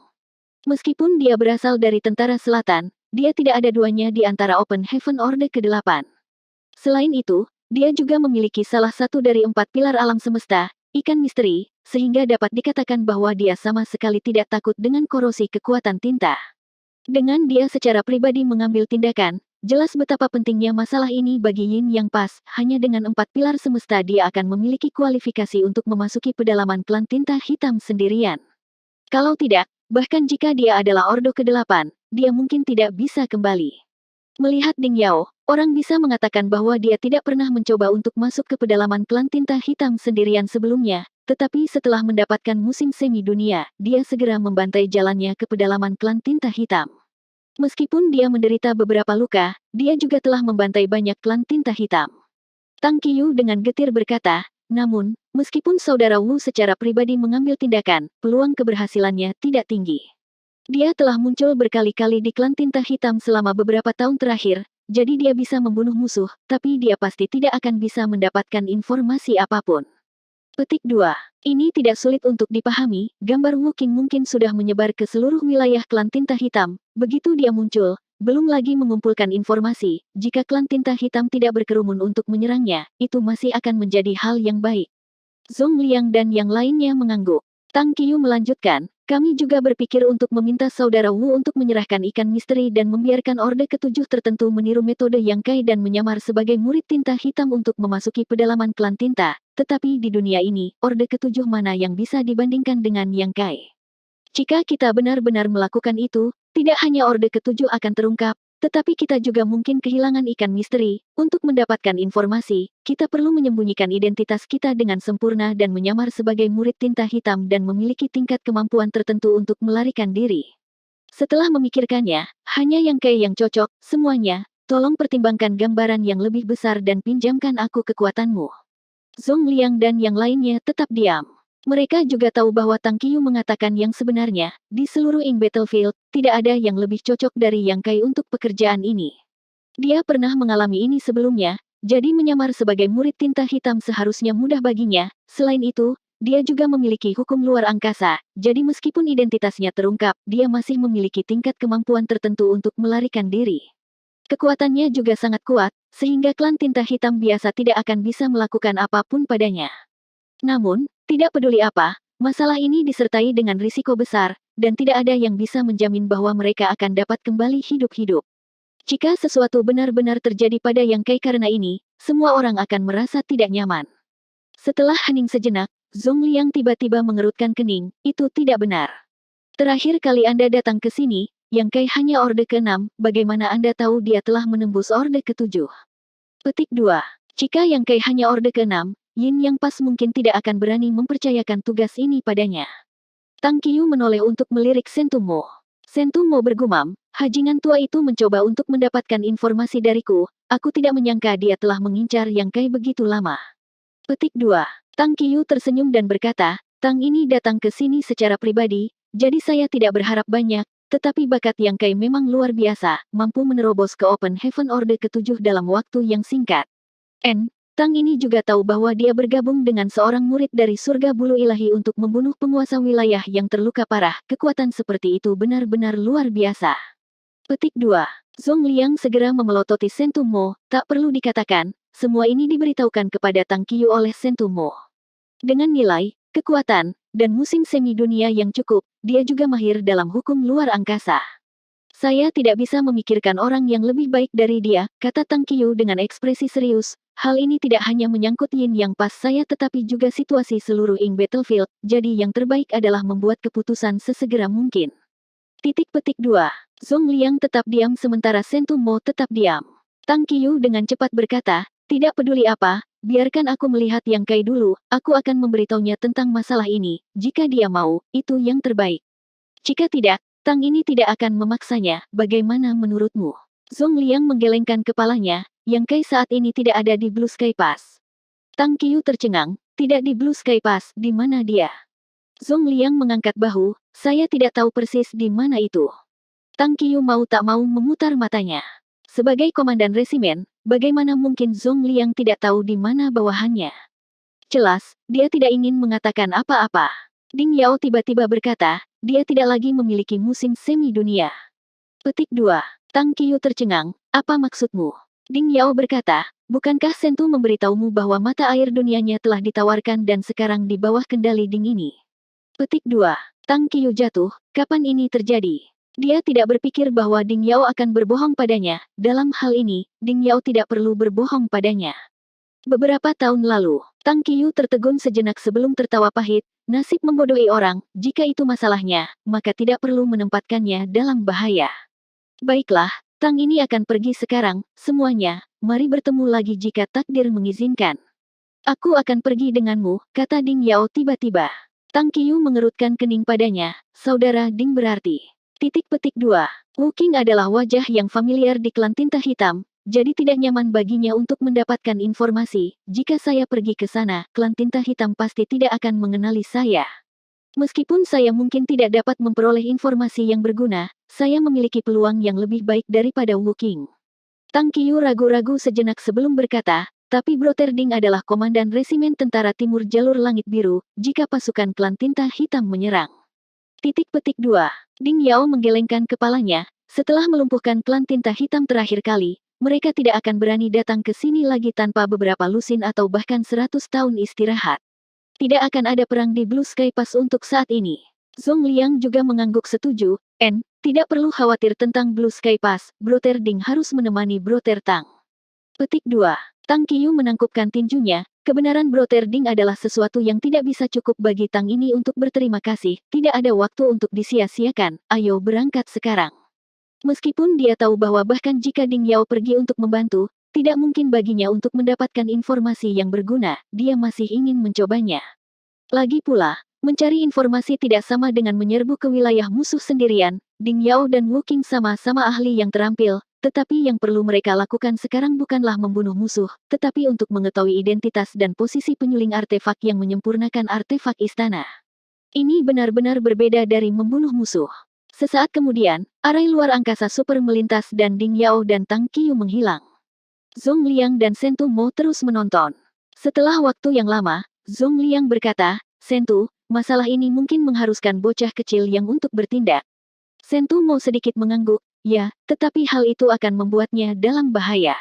Meskipun dia berasal dari tentara selatan, dia tidak ada duanya di antara Open Heaven Orde ke-8. Selain itu, dia juga memiliki salah satu dari 4 pilar alam semesta, ikan misteri, sehingga dapat dikatakan bahwa dia sama sekali tidak takut dengan korosi kekuatan tinta. Dengan dia secara pribadi mengambil tindakan, jelas betapa pentingnya masalah ini bagi Yin Yang Pas, hanya dengan 4 pilar semesta dia akan memiliki kualifikasi untuk memasuki pedalaman klan tinta hitam sendirian. Kalau tidak, bahkan jika dia adalah Ordo ke-8, dia mungkin tidak bisa kembali. Melihat Ding Yao, orang bisa mengatakan bahwa dia tidak pernah mencoba untuk masuk ke pedalaman klan tinta hitam sendirian sebelumnya, tetapi setelah mendapatkan musim semi dunia, dia segera membantai jalannya ke pedalaman klan tinta hitam. Meskipun dia menderita beberapa luka, dia juga telah membantai banyak klan tinta hitam. Tang Qiu dengan getir berkata, namun, meskipun saudara Wu secara pribadi mengambil tindakan, peluang keberhasilannya tidak tinggi. Dia telah muncul berkali-kali di klan tinta hitam selama beberapa tahun terakhir, jadi dia bisa membunuh musuh, tapi dia pasti tidak akan bisa mendapatkan informasi apapun. Petik 2. Ini tidak sulit untuk dipahami, gambar Wu Qing mungkin sudah menyebar ke seluruh wilayah klan tinta hitam, begitu dia muncul, belum lagi mengumpulkan informasi, jika klan tinta hitam tidak berkerumun untuk menyerangnya, itu masih akan menjadi hal yang baik. Zong Liang dan yang lainnya mengangguk. Tang Qiu melanjutkan, kami juga berpikir untuk meminta saudara Wu untuk menyerahkan ikan misteri dan membiarkan Orde ke-7 tertentu meniru metode Yang Kai dan menyamar sebagai murid tinta hitam untuk memasuki pedalaman klan tinta, tetapi di dunia ini, Orde ke-7 mana yang bisa dibandingkan dengan Yang Kai? Jika kita benar-benar melakukan itu, tidak hanya Orde ke-7 akan terungkap, tetapi kita juga mungkin kehilangan ikan misteri. Untuk mendapatkan informasi, kita perlu menyembunyikan identitas kita dengan sempurna dan menyamar sebagai murid tinta hitam dan memiliki tingkat kemampuan tertentu untuk melarikan diri. Setelah memikirkannya, hanya Yang Kai yang cocok, semuanya, tolong pertimbangkan gambaran yang lebih besar dan pinjamkan aku kekuatanmu. Zong Liang dan yang lainnya tetap diam. Mereka juga tahu bahwa Tang Qiu mengatakan yang sebenarnya, di seluruh Ing Battlefield, tidak ada yang lebih cocok dari Yang Kai untuk pekerjaan ini. Dia pernah mengalami ini sebelumnya, jadi menyamar sebagai murid tinta hitam seharusnya mudah baginya. Selain itu, dia juga memiliki hukum luar angkasa, jadi meskipun identitasnya terungkap, dia masih memiliki tingkat kemampuan tertentu untuk melarikan diri. Kekuatannya juga sangat kuat, sehingga klan tinta hitam biasa tidak akan bisa melakukan apapun padanya. Namun, tidak peduli apa, masalah ini disertai dengan risiko besar, dan tidak ada yang bisa menjamin bahwa mereka akan dapat kembali hidup-hidup. Jika sesuatu benar-benar terjadi pada Yang Kai karena ini, semua orang akan merasa tidak nyaman. Setelah hening sejenak, Zongliang tiba-tiba mengerutkan kening, itu tidak benar. Terakhir kali Anda datang ke sini, Yang Kai hanya Orde ke-6, bagaimana Anda tahu dia telah menembus Orde ke-7? Petik 2. Jika Yang Kai hanya Orde ke-6, Yin Yang Pas mungkin tidak akan berani mempercayakan tugas ini padanya. Tang Qiu menoleh untuk melirik Sentumo. Sentumo bergumam, Hajingan tua itu mencoba untuk mendapatkan informasi dariku, aku tidak menyangka dia telah mengincar Yang Kai begitu lama. Petik 2. Tang Qiu tersenyum dan berkata, Tang ini datang ke sini secara pribadi, jadi saya tidak berharap banyak, tetapi bakat Yang Kai memang luar biasa, mampu menerobos ke Open Heaven Orde ke-7 dalam waktu yang singkat. Tang ini juga tahu bahwa dia bergabung dengan seorang murid dari surga bulu ilahi untuk membunuh penguasa wilayah yang terluka parah. Kekuatan seperti itu benar-benar luar biasa. Petik 2. Zongliang segera memelototi Sentumo, tak perlu dikatakan, semua ini diberitahukan kepada Tang Qiu oleh Sentumo. Dengan nilai, kekuatan, dan musim semi dunia yang cukup, dia juga mahir dalam hukum luar angkasa. Saya tidak bisa memikirkan orang yang lebih baik dari dia, kata Tang Qiu dengan ekspresi serius. Hal ini tidak hanya menyangkut Yin Yang Pas saya tetapi juga situasi seluruh Ing Battlefield, jadi yang terbaik adalah membuat keputusan sesegera mungkin. Petik 2. Zongliang tetap diam sementara Sentumo tetap diam. Tang Qiu dengan cepat berkata, tidak peduli apa, biarkan aku melihat Yang Kai dulu, aku akan memberitahunya tentang masalah ini, jika dia mau, itu yang terbaik. Jika tidak, Tang ini tidak akan memaksanya, bagaimana menurutmu? Zongliang menggelengkan kepalanya, Yang Kai saat ini tidak ada di Blue Sky Pass. Tang Qiu tercengang, tidak di Blue Sky Pass, di mana dia? Zongliang mengangkat bahu, saya tidak tahu persis di mana itu. Tang Qiu mau tak mau memutar matanya. Sebagai komandan resimen, bagaimana mungkin Zongliang tidak tahu di mana bawahannya? Jelas, dia tidak ingin mengatakan apa-apa. Ding Yao tiba-tiba berkata, dia tidak lagi memiliki musim semi dunia. Petik 2. Tang Qiu tercengang, apa maksudmu? Ding Yao berkata, bukankah Sentu memberitahumu bahwa mata air dunianya telah ditawarkan dan sekarang di bawah kendali Ding ini? Petik 2. Tang Qiu jatuh, kapan ini terjadi? Dia tidak berpikir bahwa Ding Yao akan berbohong padanya, dalam hal ini, Ding Yao tidak perlu berbohong padanya. Beberapa tahun lalu, Tang Qiu tertegun sejenak sebelum tertawa pahit, nasib membodohi orang, jika itu masalahnya, maka tidak perlu menempatkannya dalam bahaya. Baiklah, Tang ini akan pergi sekarang, semuanya, mari bertemu lagi jika takdir mengizinkan. Aku akan pergi denganmu, kata Ding Yao tiba-tiba. Tang Qiu mengerutkan kening padanya, saudara Ding berarti. Petik 2. Wu Qing adalah wajah yang familiar di klan tinta hitam, jadi tidak nyaman baginya untuk mendapatkan informasi. Jika saya pergi ke sana, klan tinta hitam pasti tidak akan mengenali saya. Meskipun saya mungkin tidak dapat memperoleh informasi yang berguna, saya memiliki peluang yang lebih baik daripada Wu Qing. Tang Qiu ragu-ragu sejenak sebelum berkata, tapi Brother Ding adalah komandan resimen tentara timur jalur langit biru, jika pasukan klan tinta hitam menyerang. Petik 2. Ding Yao menggelengkan kepalanya, setelah melumpuhkan klan tinta hitam terakhir kali, mereka tidak akan berani datang ke sini lagi tanpa beberapa lusin atau bahkan 100 tahun istirahat. Tidak akan ada perang di Blue Sky Pass untuk saat ini. Zongliang juga mengangguk setuju, tidak perlu khawatir tentang Blue Sky Pass, Brother Ding harus menemani Brother Tang. Petik 2. Tang Qiu menangkupkan tinjunya, kebenaran Brother Ding adalah sesuatu yang tidak bisa cukup bagi Tang ini untuk berterima kasih, tidak ada waktu untuk disia-siakan, ayo berangkat sekarang. Meskipun dia tahu bahwa bahkan jika Ding Yao pergi untuk membantu, tidak mungkin baginya untuk mendapatkan informasi yang berguna, dia masih ingin mencobanya. Lagi pula, mencari informasi tidak sama dengan menyerbu ke wilayah musuh sendirian, Ding Yao dan Wu Qing sama-sama ahli yang terampil, tetapi yang perlu mereka lakukan sekarang bukanlah membunuh musuh, tetapi untuk mengetahui identitas dan posisi penyuling artefak yang menyempurnakan artefak istana. Ini benar-benar berbeda dari membunuh musuh. Sesaat kemudian, arai luar angkasa super melintas dan Ding Yao dan Tang Qiu menghilang. Zongliang dan Sentu Mo terus menonton. Setelah waktu yang lama, Zongliang berkata, Sentu, masalah ini mungkin mengharuskan bocah kecil yang untuk bertindak. Sentu Mo sedikit mengangguk, ya, tetapi hal itu akan membuatnya dalam bahaya.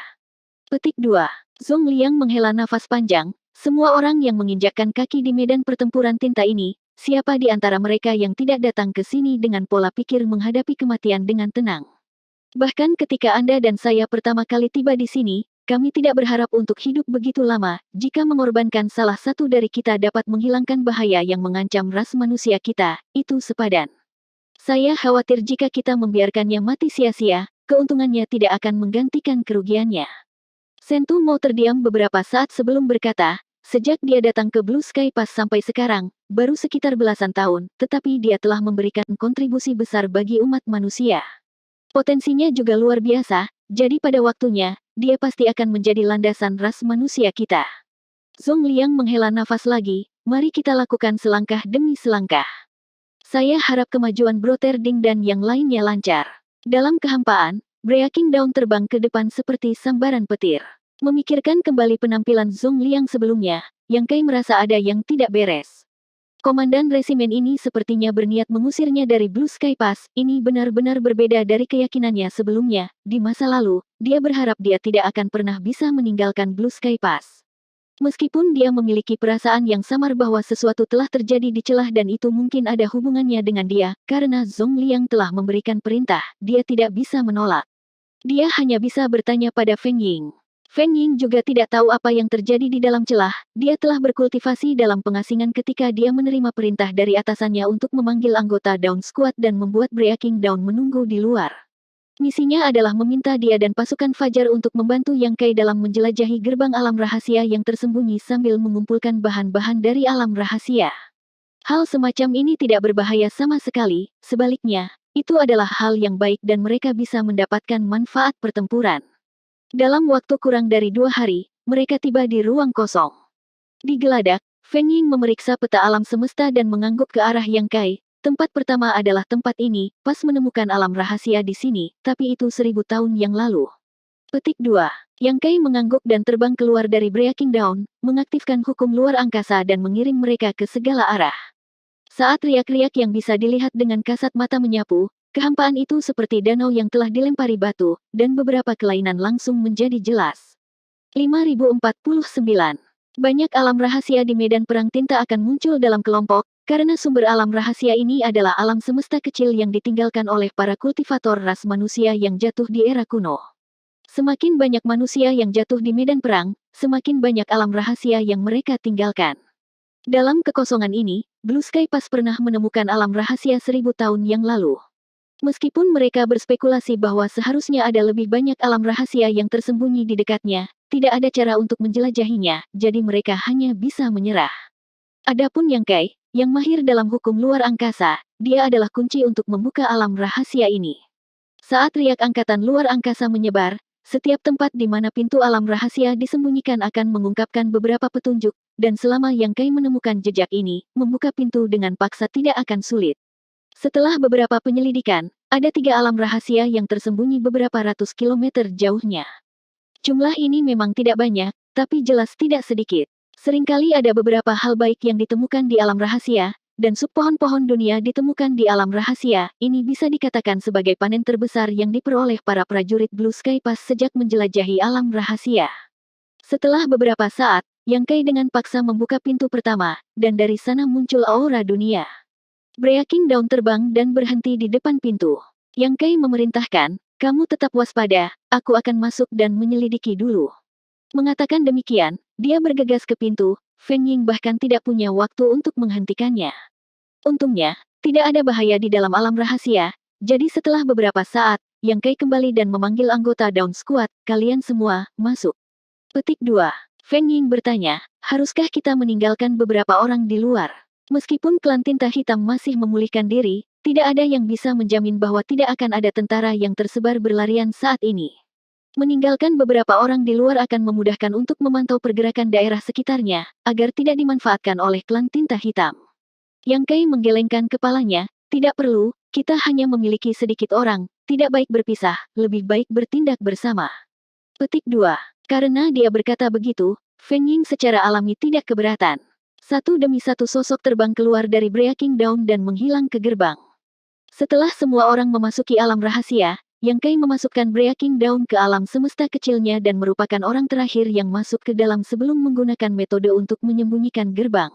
Petik 2. Zongliang menghela nafas panjang, semua orang yang menginjakkan kaki di medan pertempuran tinta ini, siapa di antara mereka yang tidak datang ke sini dengan pola pikir menghadapi kematian dengan tenang? Bahkan ketika Anda dan saya pertama kali tiba di sini, kami tidak berharap untuk hidup begitu lama. Jika mengorbankan salah satu dari kita dapat menghilangkan bahaya yang mengancam ras manusia kita, itu sepadan. Saya khawatir jika kita membiarkannya mati sia-sia, keuntungannya tidak akan menggantikan kerugiannya. Sentu mau terdiam beberapa saat sebelum berkata, sejak dia datang ke Blue Sky Pass sampai sekarang, baru sekitar belasan tahun, tetapi dia telah memberikan kontribusi besar bagi umat manusia. Potensinya juga luar biasa, jadi pada waktunya, dia pasti akan menjadi landasan ras manusia kita. Zongliang menghela nafas lagi, mari kita lakukan selangkah demi selangkah. Saya harap kemajuan Broterding dan yang lainnya lancar. Dalam kehampaan, Breaking Dawn terbang ke depan seperti sambaran petir. Memikirkan kembali penampilan Zongliang sebelumnya, Yang Kai merasa ada yang tidak beres. Komandan resimen ini sepertinya berniat mengusirnya dari Blue Sky Pass. Ini benar-benar berbeda dari keyakinannya sebelumnya. Di masa lalu, dia berharap dia tidak akan pernah bisa meninggalkan Blue Sky Pass. Meskipun dia memiliki perasaan yang samar bahwa sesuatu telah terjadi di celah dan itu mungkin ada hubungannya dengan dia, karena Zongliang telah memberikan perintah, dia tidak bisa menolak. Dia hanya bisa bertanya pada Feng Ying. Feng Ying juga tidak tahu apa yang terjadi di dalam celah. Dia telah berkultivasi dalam pengasingan ketika dia menerima perintah dari atasannya untuk memanggil anggota Dawn Squad dan membuat Breaking Dawn menunggu di luar. Misinya adalah meminta dia dan pasukan Fajar untuk membantu Yang Kai dalam menjelajahi gerbang alam rahasia yang tersembunyi sambil mengumpulkan bahan-bahan dari alam rahasia. Hal semacam ini tidak berbahaya sama sekali, sebaliknya, itu adalah hal yang baik dan mereka bisa mendapatkan manfaat pertempuran. Dalam waktu kurang dari 2 hari, mereka tiba di ruang kosong. Di geladak, Feng Ying memeriksa peta alam semesta dan mengangguk ke arah Yang Kai. Tempat pertama adalah tempat ini, pas menemukan alam rahasia di sini, tapi itu 1000 tahun yang lalu. Petik 2. Yang Kai mengangguk dan terbang keluar dari Breaking Dawn, mengaktifkan hukum luar angkasa dan mengirim mereka ke segala arah. Saat riak-riak yang bisa dilihat dengan kasat mata menyapu, kehampaan itu seperti danau yang telah dilempari batu, dan beberapa kelainan langsung menjadi jelas. 5049. Banyak alam rahasia di medan perang tinta akan muncul dalam kelompok, karena sumber alam rahasia ini adalah alam semesta kecil yang ditinggalkan oleh para kultivator ras manusia yang jatuh di era kuno. Semakin banyak manusia yang jatuh di medan perang, semakin banyak alam rahasia yang mereka tinggalkan. Dalam kekosongan ini, Blue Sky Pass pernah menemukan alam rahasia 1000 tahun yang lalu. Meskipun mereka berspekulasi bahwa seharusnya ada lebih banyak alam rahasia yang tersembunyi di dekatnya, tidak ada cara untuk menjelajahinya, jadi mereka hanya bisa menyerah. Adapun Yang Kai, yang mahir dalam hukum luar angkasa, dia adalah kunci untuk membuka alam rahasia ini. Saat riak angkatan luar angkasa menyebar, setiap tempat di mana pintu alam rahasia disembunyikan akan mengungkapkan beberapa petunjuk, dan selama Yang Kai menemukan jejak ini, membuka pintu dengan paksa tidak akan sulit. Setelah beberapa penyelidikan, ada 3 alam rahasia yang tersembunyi beberapa ratus kilometer jauhnya. Jumlah ini memang tidak banyak, tapi jelas tidak sedikit. Seringkali ada beberapa hal baik yang ditemukan di alam rahasia, dan sub-pohon-pohon dunia ditemukan di alam rahasia. Ini bisa dikatakan sebagai panen terbesar yang diperoleh para prajurit Blue Sky Pass sejak menjelajahi alam rahasia. Setelah beberapa saat, Yang Kai dengan paksa membuka pintu pertama, dan dari sana muncul aura dunia. Breaking Dawn terbang dan berhenti di depan pintu. Yang Kai memerintahkan, kamu tetap waspada, aku akan masuk dan menyelidiki dulu. Mengatakan demikian, dia bergegas ke pintu, Feng Ying bahkan tidak punya waktu untuk menghentikannya. Untungnya, tidak ada bahaya di dalam alam rahasia, jadi setelah beberapa saat, Yang Kai kembali dan memanggil anggota Dawn Squad, kalian semua, masuk. Petik 2. Feng Ying bertanya, haruskah kita meninggalkan beberapa orang di luar? Meskipun klan tinta hitam masih memulihkan diri, tidak ada yang bisa menjamin bahwa tidak akan ada tentara yang tersebar berlarian saat ini. Meninggalkan beberapa orang di luar akan memudahkan untuk memantau pergerakan daerah sekitarnya, agar tidak dimanfaatkan oleh klan tinta hitam. Yang Kai menggelengkan kepalanya, tidak perlu, kita hanya memiliki sedikit orang, tidak baik berpisah, lebih baik bertindak bersama. Petik 2. Karena dia berkata begitu, Feng Ying secara alami tidak keberatan. Satu demi satu sosok terbang keluar dari Breaking Dawn dan menghilang ke gerbang. Setelah semua orang memasuki alam rahasia, Yang Kai memasukkan Breaking Dawn ke alam semesta kecilnya dan merupakan orang terakhir yang masuk ke dalam sebelum menggunakan metode untuk menyembunyikan gerbang.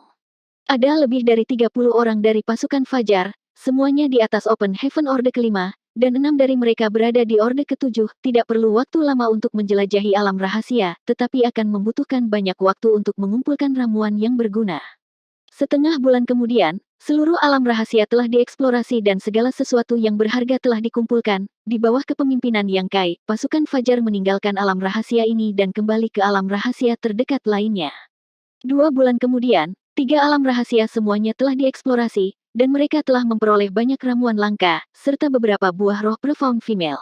Ada lebih dari 30 orang dari pasukan Fajar, semuanya di atas Open Heaven Orde kelima, dan 6 dari mereka berada di Orde Ketujuh. Tidak perlu waktu lama untuk menjelajahi alam rahasia, tetapi akan membutuhkan banyak waktu untuk mengumpulkan ramuan yang berguna. Setengah bulan kemudian, seluruh alam rahasia telah dieksplorasi dan segala sesuatu yang berharga telah dikumpulkan. Di bawah kepemimpinan Yang Kai, pasukan Fajar meninggalkan alam rahasia ini dan kembali ke alam rahasia terdekat lainnya. 2 bulan kemudian, 3 alam rahasia semuanya telah dieksplorasi, dan mereka telah memperoleh banyak ramuan langka, serta beberapa buah roh profound female.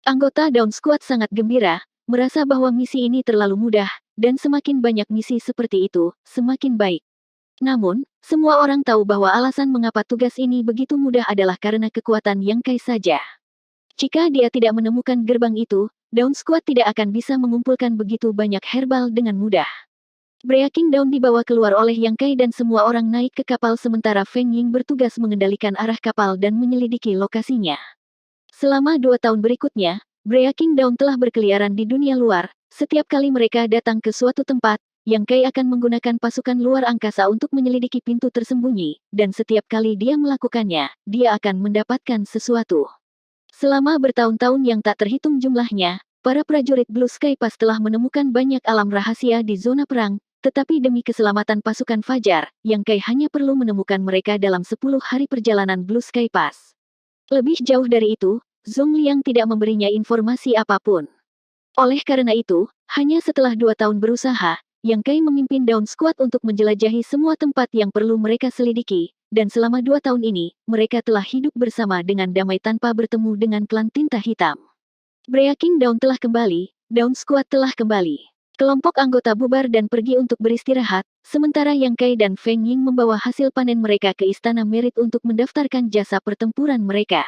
Anggota Dawn Squad sangat gembira, merasa bahwa misi ini terlalu mudah, dan semakin banyak misi seperti itu, semakin baik. Namun, semua orang tahu bahwa alasan mengapa tugas ini begitu mudah adalah karena kekuatan Yang Kai saja. Jika dia tidak menemukan gerbang itu, Dawn Squad tidak akan bisa mengumpulkan begitu banyak herbal dengan mudah. Breaking Dawn dibawa keluar oleh Yang Kai dan semua orang naik ke kapal sementara Feng Ying bertugas mengendalikan arah kapal dan menyelidiki lokasinya. Selama 2 tahun berikutnya, Breaking Dawn telah berkeliaran di dunia luar. Setiap kali mereka datang ke suatu tempat, Yang Kai akan menggunakan pasukan luar angkasa untuk menyelidiki pintu tersembunyi, dan setiap kali dia melakukannya, dia akan mendapatkan sesuatu. Selama bertahun-tahun yang tak terhitung jumlahnya, para prajurit Blue Sky Pass telah menemukan banyak alam rahasia di zona perang, tetapi demi keselamatan pasukan Fajar, Yang Kai hanya perlu menemukan mereka dalam 10 hari perjalanan Blue Sky Pass. Lebih jauh dari itu, Zhong Liang tidak memberinya informasi apapun. Oleh karena itu, hanya setelah 2 tahun berusaha, Yang Kai memimpin Dawn Squad untuk menjelajahi semua tempat yang perlu mereka selidiki, dan selama 2 tahun ini, mereka telah hidup bersama dengan damai tanpa bertemu dengan klan tinta hitam. Breaking Dawn telah kembali, Dawn Squad telah kembali. Kelompok anggota bubar dan pergi untuk beristirahat, sementara Yang Kai dan Feng Ying membawa hasil panen mereka ke Istana Merit untuk mendaftarkan jasa pertempuran mereka.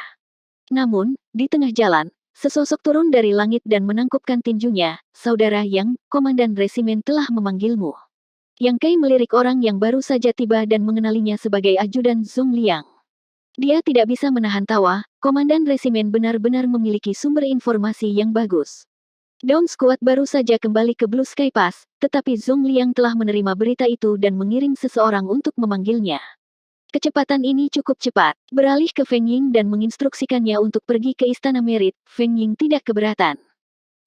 Namun, di tengah jalan, sesosok turun dari langit dan menangkupkan tinjunya. Saudara Yang, Komandan Resimen telah memanggilmu. Yang Kai melirik orang yang baru saja tiba dan mengenalinya sebagai ajudan Zhong Liang. Dia tidak bisa menahan tawa, Komandan Resimen benar-benar memiliki sumber informasi yang bagus. Dawn Squad baru saja kembali ke Blue Sky Pass, tetapi Zhong Liang telah menerima berita itu dan mengirim seseorang untuk memanggilnya. Kecepatan ini cukup cepat. Beralih ke Feng Ying dan menginstruksikannya untuk pergi ke Istana Merit, Feng Ying tidak keberatan.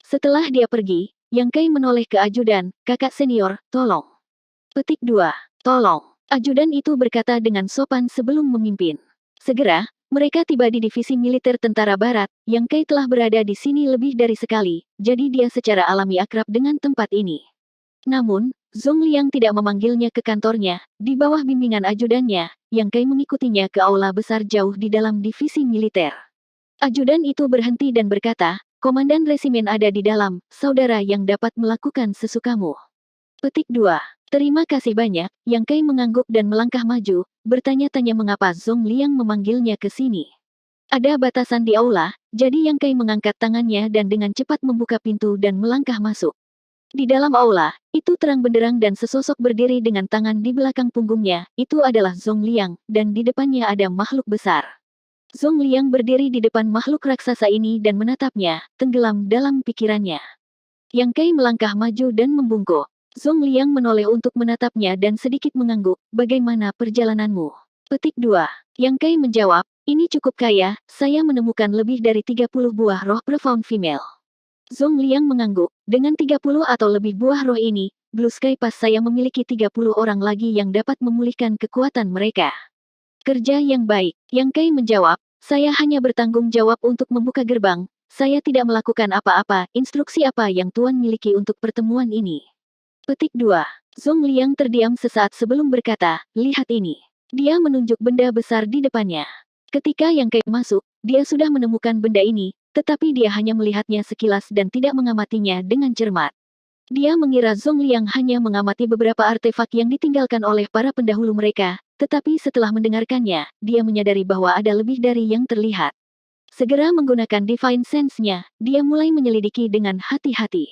Setelah dia pergi, Yang Kai menoleh ke ajudan, kakak senior, tolong. Petik 2. Tolong. Ajudan itu berkata dengan sopan sebelum memimpin. Segera, mereka tiba di divisi militer tentara barat. Yang Kai telah berada di sini lebih dari sekali, jadi dia secara alami akrab dengan tempat ini. Namun, Zhong Liang tidak memanggilnya ke kantornya. Di bawah bimbingan ajudannya, Yang Kai mengikutinya ke aula besar jauh di dalam divisi militer. Ajudan itu berhenti dan berkata, Komandan Resimen ada di dalam, saudara yang dapat melakukan sesukamu. Petik 2. Terima kasih banyak. Yang Kai mengangguk dan melangkah maju, bertanya-tanya mengapa Zhong Liang memanggilnya ke sini. Ada batasan di aula, jadi Yang Kai mengangkat tangannya dan dengan cepat membuka pintu dan melangkah masuk. Di dalam aula, itu terang benderang dan sesosok berdiri dengan tangan di belakang punggungnya. Itu adalah Zhong Liang, dan di depannya ada makhluk besar. Zhong Liang berdiri di depan makhluk raksasa ini dan menatapnya, tenggelam dalam pikirannya. Yang Kai melangkah maju dan membungkuk. Zhong Liang menoleh untuk menatapnya dan sedikit mengangguk, bagaimana perjalananmu? Petik 2. Yang Kai menjawab, ini cukup kaya, saya menemukan lebih dari 30 buah roh profound female. Zhong Liang mengangguk, dengan 30 atau lebih buah roh ini, Blue Sky Pass saya memiliki 30 orang lagi yang dapat memulihkan kekuatan mereka. Kerja yang baik, Yang Kai menjawab, saya hanya bertanggung jawab untuk membuka gerbang, saya tidak melakukan apa-apa, instruksi apa yang Tuan miliki untuk pertemuan ini. Petik 2. Zhong Liang terdiam sesaat sebelum berkata, lihat ini. Dia menunjuk benda besar di depannya. Ketika Yang Kai masuk, dia sudah menemukan benda ini, tetapi dia hanya melihatnya sekilas dan tidak mengamatinya dengan cermat. Dia mengira Zhong Liang hanya mengamati beberapa artefak yang ditinggalkan oleh para pendahulu mereka, tetapi setelah mendengarkannya, dia menyadari bahwa ada lebih dari yang terlihat. Segera menggunakan Divine Sense-nya, dia mulai menyelidiki dengan hati-hati.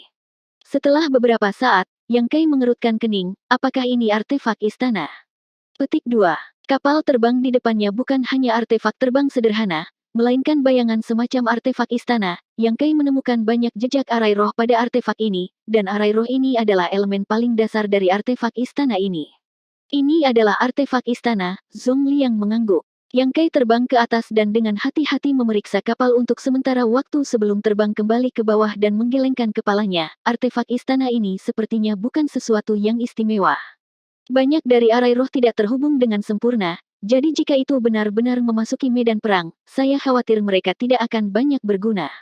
Setelah beberapa saat, Yang Kai mengerutkan kening, apakah ini artefak istana? Petik 2. Kapal terbang di depannya bukan hanya artefak terbang sederhana, melainkan bayangan semacam artefak istana. Yang Kai menemukan banyak jejak arai roh pada artefak ini, dan arai roh ini adalah elemen paling dasar dari artefak istana ini. Ini adalah artefak istana, Zhong Liang mengangguk. Yang Kai terbang ke atas dan dengan hati-hati memeriksa kapal untuk sementara waktu sebelum terbang kembali ke bawah dan menggelengkan kepalanya. Artefak istana ini sepertinya bukan sesuatu yang istimewa. Banyak dari arai roh tidak terhubung dengan sempurna, jadi jika itu benar-benar memasuki medan perang, saya khawatir mereka tidak akan banyak berguna.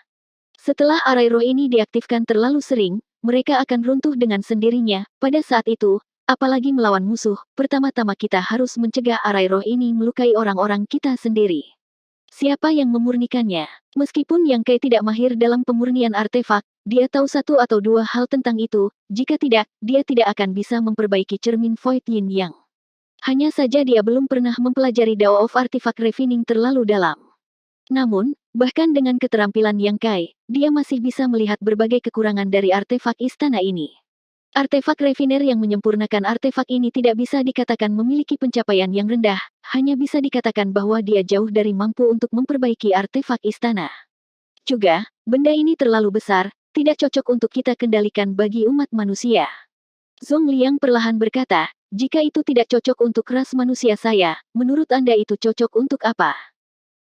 Setelah arai roh ini diaktifkan terlalu sering, mereka akan runtuh dengan sendirinya. Pada saat itu, apalagi melawan musuh, pertama-tama kita harus mencegah arai roh ini melukai orang-orang kita sendiri. Siapa yang memurnikannya? Meskipun Yang Kai tidak mahir dalam pemurnian artefak, dia tahu satu atau dua hal tentang itu. Jika tidak, dia tidak akan bisa memperbaiki cermin Void Yin Yang. Hanya saja dia belum pernah mempelajari Dao of Artifact Refining terlalu dalam. Namun, bahkan dengan keterampilan Yang Kai, dia masih bisa melihat berbagai kekurangan dari artefak istana ini. Artefak refiner yang menyempurnakan artefak ini tidak bisa dikatakan memiliki pencapaian yang rendah, hanya bisa dikatakan bahwa dia jauh dari mampu untuk memperbaiki artefak istana. Juga, benda ini terlalu besar, tidak cocok untuk kita kendalikan bagi umat manusia. Zhong Liang perlahan berkata, jika itu tidak cocok untuk ras manusia saya, menurut Anda itu cocok untuk apa?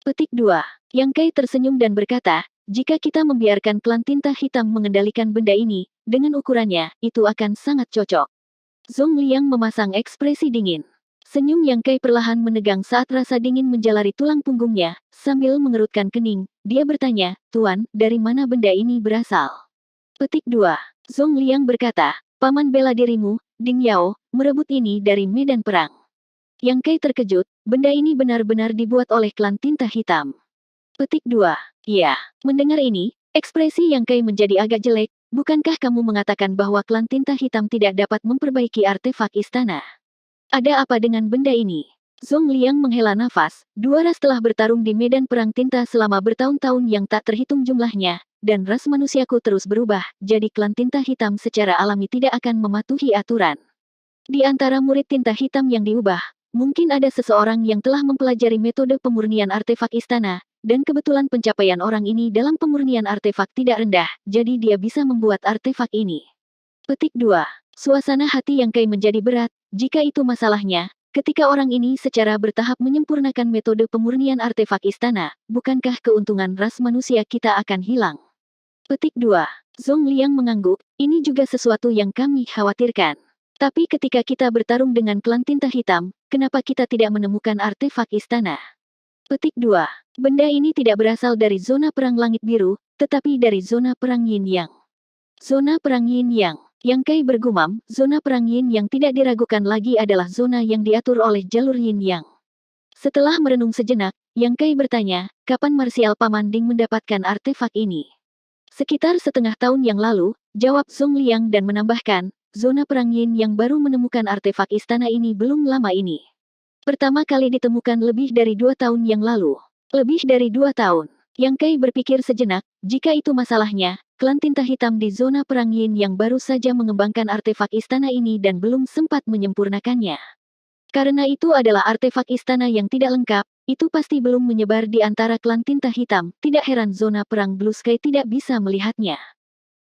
Petik 2. Yang Kai tersenyum dan berkata, jika kita membiarkan klan tinta hitam mengendalikan benda ini, dengan ukurannya, itu akan sangat cocok. Zhong Liang memasang ekspresi dingin. Senyum Yang Kai perlahan menegang saat rasa dingin menjalari tulang punggungnya, sambil mengerutkan kening, dia bertanya, Tuan, dari mana benda ini berasal? Petik 2. Zhong Liang berkata, Paman bela dirimu, Ding Yao, merebut ini dari medan perang. Yang Kai terkejut, benda ini benar-benar dibuat oleh klan tinta hitam. Petik 2. Ya, mendengar ini, ekspresi Yang Kai menjadi agak jelek. Bukankah kamu mengatakan bahwa klan tinta hitam tidak dapat memperbaiki artefak istana? Ada apa dengan benda ini? Zhong Liang menghela nafas. Dua ras telah bertarung di medan perang tinta selama bertahun-tahun yang tak terhitung jumlahnya, dan ras manusiaku terus berubah, jadi klan tinta hitam secara alami tidak akan mematuhi aturan. Di antara murid tinta hitam yang diubah, mungkin ada seseorang yang telah mempelajari metode pemurnian artefak istana, dan kebetulan pencapaian orang ini dalam pemurnian artefak tidak rendah, jadi dia bisa membuat artefak ini. Petik 2. Suasana hati Yang Kai menjadi berat, jika itu masalahnya, ketika orang ini secara bertahap menyempurnakan metode pemurnian artefak istana, bukankah keuntungan ras manusia kita akan hilang? Petik 2. Zhong Liang mengangguk, ini juga sesuatu yang kami khawatirkan. Tapi ketika kita bertarung dengan klan tinta hitam, kenapa kita tidak menemukan artefak istana? Petik 2. Benda ini tidak berasal dari zona perang langit biru, tetapi dari zona perang Yin Yang. Zona perang Yin Yang. Yang Kai bergumam, zona perang Yin Yang tidak diragukan lagi adalah zona yang diatur oleh jalur Yin Yang. Setelah merenung sejenak, Yang Kai bertanya, kapan Marsial Paman Ding mendapatkan artefak ini? Sekitar setengah tahun yang lalu, jawab Zhong Liang dan menambahkan, zona perang Yin yang baru menemukan artefak istana ini belum lama ini. Pertama kali ditemukan lebih dari 2 tahun yang lalu. Lebih dari 2 tahun. Yang Kai berpikir sejenak, jika itu masalahnya, klan tinta hitam di zona perang Yin yang baru saja mengembangkan artefak istana ini dan belum sempat menyempurnakannya. Karena itu adalah artefak istana yang tidak lengkap, itu pasti belum menyebar di antara klan tinta hitam, tidak heran zona perang Blue Sky tidak bisa melihatnya.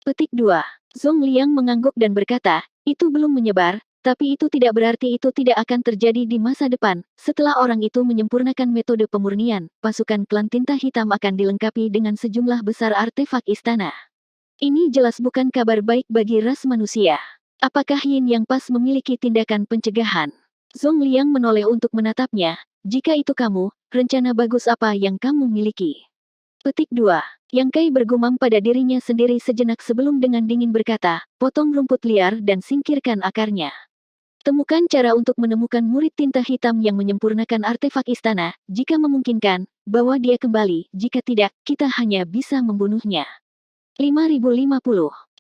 Petik 2. Zhong Liang mengangguk dan berkata, itu belum menyebar, tapi itu tidak berarti itu tidak akan terjadi di masa depan. Setelah orang itu menyempurnakan metode pemurnian, pasukan klan tinta hitam akan dilengkapi dengan sejumlah besar artefak istana. Ini jelas bukan kabar baik bagi ras manusia. Apakah Yin Yang pas memiliki tindakan pencegahan? Zhong Liang menoleh untuk menatapnya. Jika itu kamu, rencana bagus apa yang kamu miliki? Petik 2. Yang Kai bergumam pada dirinya sendiri sejenak sebelum dengan dingin berkata, potong rumput liar dan singkirkan akarnya. Temukan cara untuk menemukan murid tinta hitam yang menyempurnakan artefak istana, jika memungkinkan, bawa dia kembali, jika tidak, kita hanya bisa membunuhnya. 5050.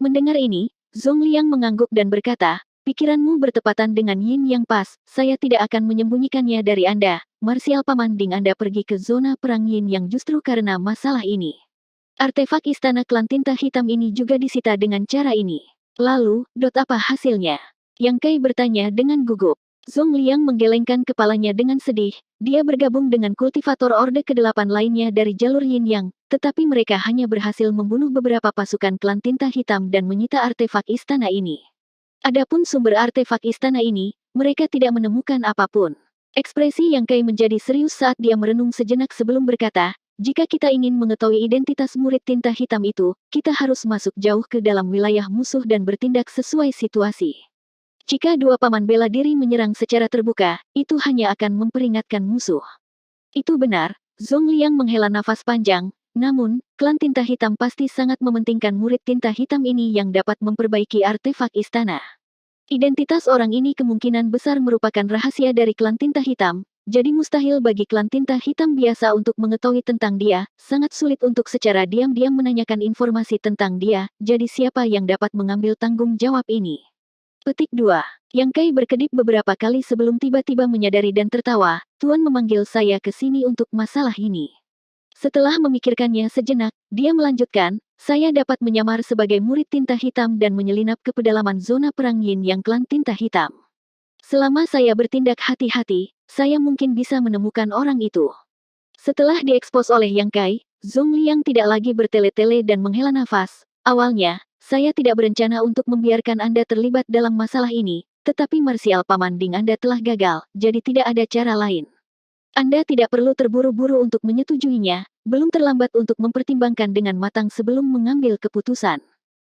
Mendengar ini, Zhong Liang mengangguk dan berkata, pikiranmu bertepatan dengan Yin yang pas, saya tidak akan menyembunyikannya dari Anda. Marsial Paman Ding Anda pergi ke zona perang Yin yang justru karena masalah ini. Artefak istana klan tinta hitam ini juga disita dengan cara ini. Lalu, apa hasilnya? Yang Kai bertanya dengan gugup. Zhong Liang menggelengkan kepalanya dengan sedih, dia bergabung dengan kultivator Orde ke-8 lainnya dari jalur Yin Yang, tetapi mereka hanya berhasil membunuh beberapa pasukan klan tinta hitam dan menyita artefak istana ini. Adapun sumber artefak istana ini, mereka tidak menemukan apapun. Ekspresi Yang Kai menjadi serius saat dia merenung sejenak sebelum berkata, jika kita ingin mengetahui identitas murid tinta hitam itu, kita harus masuk jauh ke dalam wilayah musuh dan bertindak sesuai situasi. Jika dua paman bela diri menyerang secara terbuka, itu hanya akan memperingatkan musuh. Itu benar, Zhong Liang menghela nafas panjang, namun, klan tinta hitam pasti sangat mementingkan murid tinta hitam ini yang dapat memperbaiki artefak istana. Identitas orang ini kemungkinan besar merupakan rahasia dari klan tinta hitam, jadi mustahil bagi klan tinta hitam biasa untuk mengetahui tentang dia, sangat sulit untuk secara diam-diam menanyakan informasi tentang dia, jadi siapa yang dapat mengambil tanggung jawab ini? Petik 2. Yang Kai berkedip beberapa kali sebelum tiba-tiba menyadari dan tertawa, Tuan memanggil saya ke sini untuk masalah ini. Setelah memikirkannya sejenak, dia melanjutkan, saya dapat menyamar sebagai murid tinta hitam dan menyelinap ke pedalaman zona perang Yin yang klan tinta hitam. Selama saya bertindak hati-hati, saya mungkin bisa menemukan orang itu. Setelah diekspos oleh Yang Kai, Zhong Liang tidak lagi bertele-tele dan menghela nafas. Awalnya, saya tidak berencana untuk membiarkan Anda terlibat dalam masalah ini, tetapi marsial Paman Ding Anda telah gagal, jadi tidak ada cara lain. Anda tidak perlu terburu-buru untuk menyetujuinya, belum terlambat untuk mempertimbangkan dengan matang sebelum mengambil keputusan.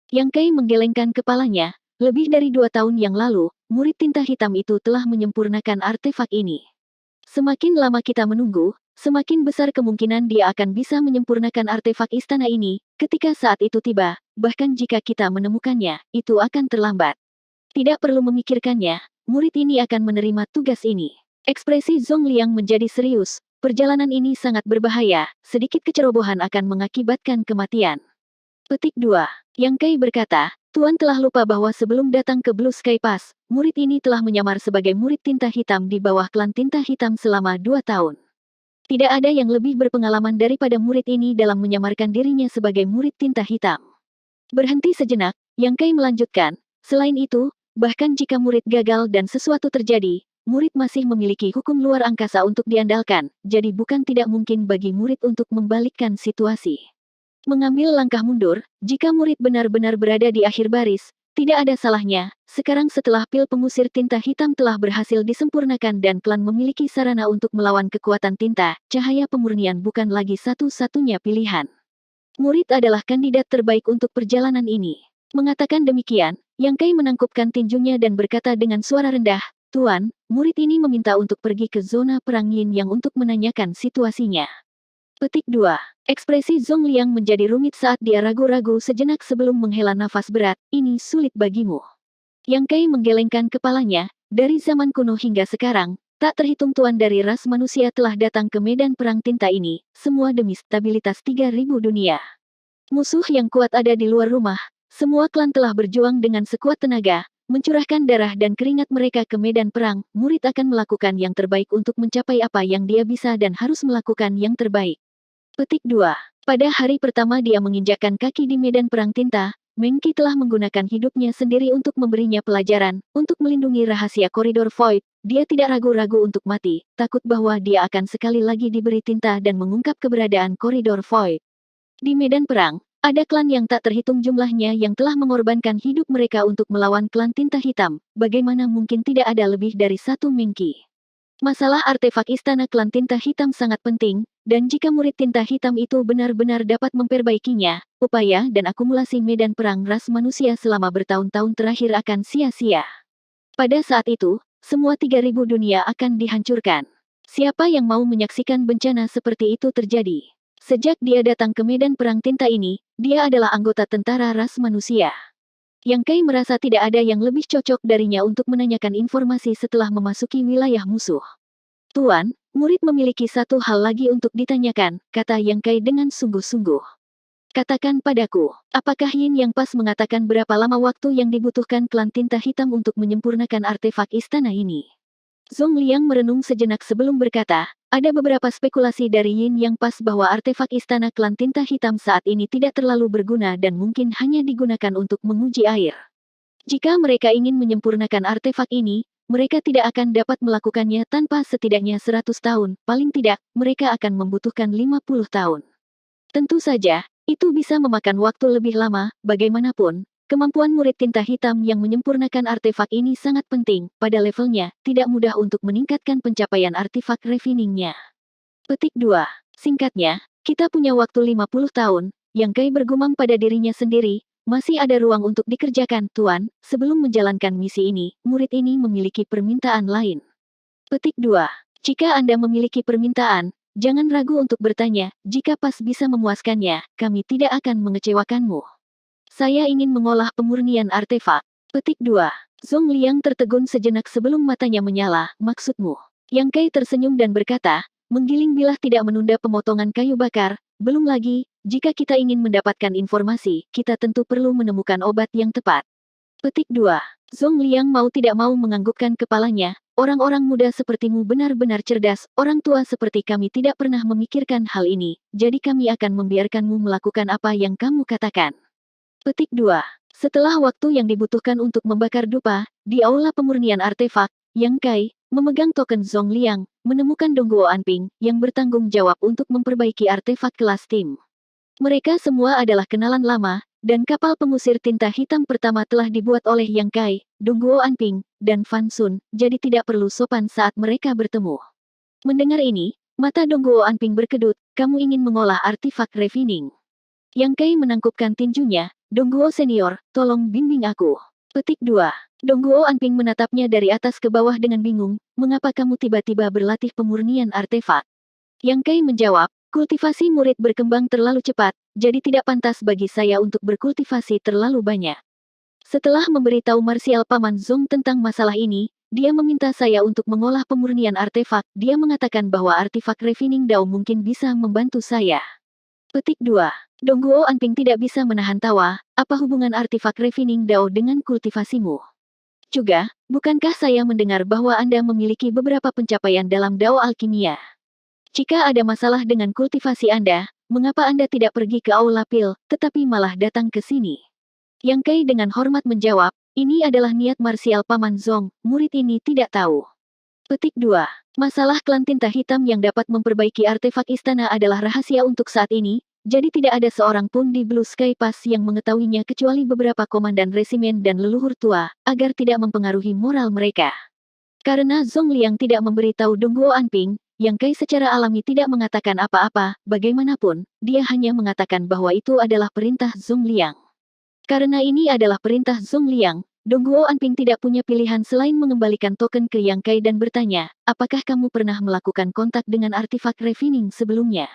Yang Kai menggelengkan kepalanya, lebih dari 2 tahun yang lalu, murid tinta hitam itu telah menyempurnakan artefak ini. Semakin lama kita menunggu, semakin besar kemungkinan dia akan bisa menyempurnakan artefak istana ini, ketika saat itu tiba, bahkan jika kita menemukannya, itu akan terlambat. Tidak perlu memikirkannya, murid ini akan menerima tugas ini. Ekspresi Zhong Liang menjadi serius, perjalanan ini sangat berbahaya, sedikit kecerobohan akan mengakibatkan kematian. Petik 2. Yang Kai berkata, Tuan telah lupa bahwa sebelum datang ke Blue Sky Pass, murid ini telah menyamar sebagai murid tinta hitam di bawah klan tinta hitam selama 2 tahun. Tidak ada yang lebih berpengalaman daripada murid ini dalam menyamarkan dirinya sebagai murid tinta hitam. Berhenti sejenak, Yang Kai melanjutkan, selain itu, bahkan jika murid gagal dan sesuatu terjadi, murid masih memiliki hukum luar angkasa untuk diandalkan, jadi bukan tidak mungkin bagi murid untuk membalikkan situasi. Mengambil langkah mundur, jika murid benar-benar berada di akhir baris, tidak ada salahnya. Sekarang setelah pil pengusir tinta hitam telah berhasil disempurnakan dan klan memiliki sarana untuk melawan kekuatan tinta, cahaya pemurnian bukan lagi satu-satunya pilihan. Murid adalah kandidat terbaik untuk perjalanan ini. Mengatakan demikian, Yang Kai menangkupkan tinjunya dan berkata dengan suara rendah, Tuan, murid ini meminta untuk pergi ke zona perang Yin yang untuk menanyakan situasinya. Petik 2. Ekspresi Zhong Liang menjadi rumit saat dia ragu-ragu sejenak sebelum menghela nafas berat, ini sulit bagimu. Yang Kai menggelengkan kepalanya, dari zaman kuno hingga sekarang, tak terhitung tuan dari ras manusia telah datang ke medan perang tinta ini, semua demi stabilitas 3000 dunia. Musuh yang kuat ada di luar rumah, semua klan telah berjuang dengan sekuat tenaga, mencurahkan darah dan keringat mereka ke medan perang, murid akan melakukan yang terbaik untuk mencapai apa yang dia bisa dan harus melakukan yang terbaik. Petik 2. Pada hari pertama dia menginjakkan kaki di medan perang tinta, Meng Qi telah menggunakan hidupnya sendiri untuk memberinya pelajaran, untuk melindungi rahasia koridor Void. Dia tidak ragu-ragu untuk mati, takut bahwa dia akan sekali lagi diberi tinta dan mengungkap keberadaan koridor Void. Di medan perang, ada klan yang tak terhitung jumlahnya yang telah mengorbankan hidup mereka untuk melawan klan tinta hitam, bagaimana mungkin tidak ada lebih dari satu Meng Qi. Masalah artefak istana klan tinta hitam sangat penting, dan jika murid tinta hitam itu benar-benar dapat memperbaikinya, upaya dan akumulasi medan perang ras manusia selama bertahun-tahun terakhir akan sia-sia. Pada saat itu, semua 3000 dunia akan dihancurkan. Siapa yang mau menyaksikan bencana seperti itu terjadi? Sejak dia datang ke medan perang tinta ini, dia adalah anggota tentara ras manusia. Yang Kai merasa tidak ada yang lebih cocok darinya untuk menanyakan informasi setelah memasuki wilayah musuh. Tuan, murid memiliki satu hal lagi untuk ditanyakan, kata Yang Kai dengan sungguh-sungguh. Katakan padaku, apakah Yin Yang Pas mengatakan berapa lama waktu yang dibutuhkan klan tinta hitam untuk menyempurnakan artefak istana ini? Zhong Liang merenung sejenak sebelum berkata, ada beberapa spekulasi dari Yin Yang Pas bahwa artefak istana klan tinta hitam saat ini tidak terlalu berguna dan mungkin hanya digunakan untuk menguji air. Jika mereka ingin menyempurnakan artefak ini, mereka tidak akan dapat melakukannya tanpa setidaknya 100 tahun, paling tidak, mereka akan membutuhkan 50 tahun. Tentu saja, itu bisa memakan waktu lebih lama, bagaimanapun, kemampuan murid tinta hitam yang menyempurnakan artefak ini sangat penting. Pada levelnya, tidak mudah untuk meningkatkan pencapaian artefak refiningnya. Petik 2. Singkatnya, kita punya waktu 50 tahun, Yang Kai bergumam pada dirinya sendiri. Masih ada ruang untuk dikerjakan, Tuan. Sebelum menjalankan misi ini, murid ini memiliki permintaan lain. Petik 2. Jika Anda memiliki permintaan, jangan ragu untuk bertanya. Jika pas bisa memuaskannya, kami tidak akan mengecewakanmu. Saya ingin mengolah pemurnian artefak. Petik 2. Zhong Liang tertegun sejenak sebelum matanya menyala. Maksudmu? Yang Kai tersenyum dan berkata, menggiling bilah tidak menunda pemotongan kayu bakar. Belum lagi, jika kita ingin mendapatkan informasi, kita tentu perlu menemukan obat yang tepat. Petik 2. Zhong Liang mau tidak mau menganggukkan kepalanya. Orang-orang muda sepertimu benar-benar cerdas, orang tua seperti kami tidak pernah memikirkan hal ini, jadi kami akan membiarkanmu melakukan apa yang kamu katakan. Petik 2. Setelah waktu yang dibutuhkan untuk membakar dupa, di aula pemurnian artefak, Yang Kai, memegang token Zhong Liang, menemukan Dongguo Anping, yang bertanggung jawab untuk memperbaiki artefak kelas tim. Mereka semua adalah kenalan lama, dan kapal pengusir tinta hitam pertama telah dibuat oleh Yang Kai, Dongguo Anping, dan Fan Sun, jadi tidak perlu sopan saat mereka bertemu. Mendengar ini, mata Dongguo Anping berkedut, kamu ingin mengolah artefak refining. Yang Kai menangkupkan tinjunya, Dongguo senior, tolong bimbing aku. Petik 2. Dongguo Anping menatapnya dari atas ke bawah dengan bingung, mengapa kamu tiba-tiba berlatih pemurnian artefak? Yang Kai menjawab, kultivasi murid berkembang terlalu cepat, jadi tidak pantas bagi saya untuk berkultivasi terlalu banyak. Setelah memberitahu Marsial Paman Zhong tentang masalah ini, dia meminta saya untuk mengolah pemurnian artefak. Dia mengatakan bahwa artefak refining Dao mungkin bisa membantu saya. Petik 2. Dongguo Anping tidak bisa menahan tawa, apa hubungan artefak refining Dao dengan kultivasimu? Juga, bukankah saya mendengar bahwa Anda memiliki beberapa pencapaian dalam Dao alkimia? Jika ada masalah dengan kultivasi Anda, mengapa Anda tidak pergi ke Aula Pil, tetapi malah datang ke sini? Yang Kai dengan hormat menjawab, ini adalah niat Marsial Paman Zhong, murid ini tidak tahu. Petik 2. Masalah klan tinta hitam yang dapat memperbaiki artefak istana adalah rahasia untuk saat ini, jadi tidak ada seorang pun di Blue Sky Pass yang mengetahuinya kecuali beberapa komandan resimen dan leluhur tua, agar tidak mempengaruhi moral mereka. Karena Zhong Liang tidak memberitahu Dongguo Anping, Yang Kai secara alami tidak mengatakan apa-apa, bagaimanapun, dia hanya mengatakan bahwa itu adalah perintah Zhong Liang. Karena ini adalah perintah Zhong Liang, Dongguo Anping tidak punya pilihan selain mengembalikan token ke Yang Kai dan bertanya, apakah kamu pernah melakukan kontak dengan artefak refining sebelumnya?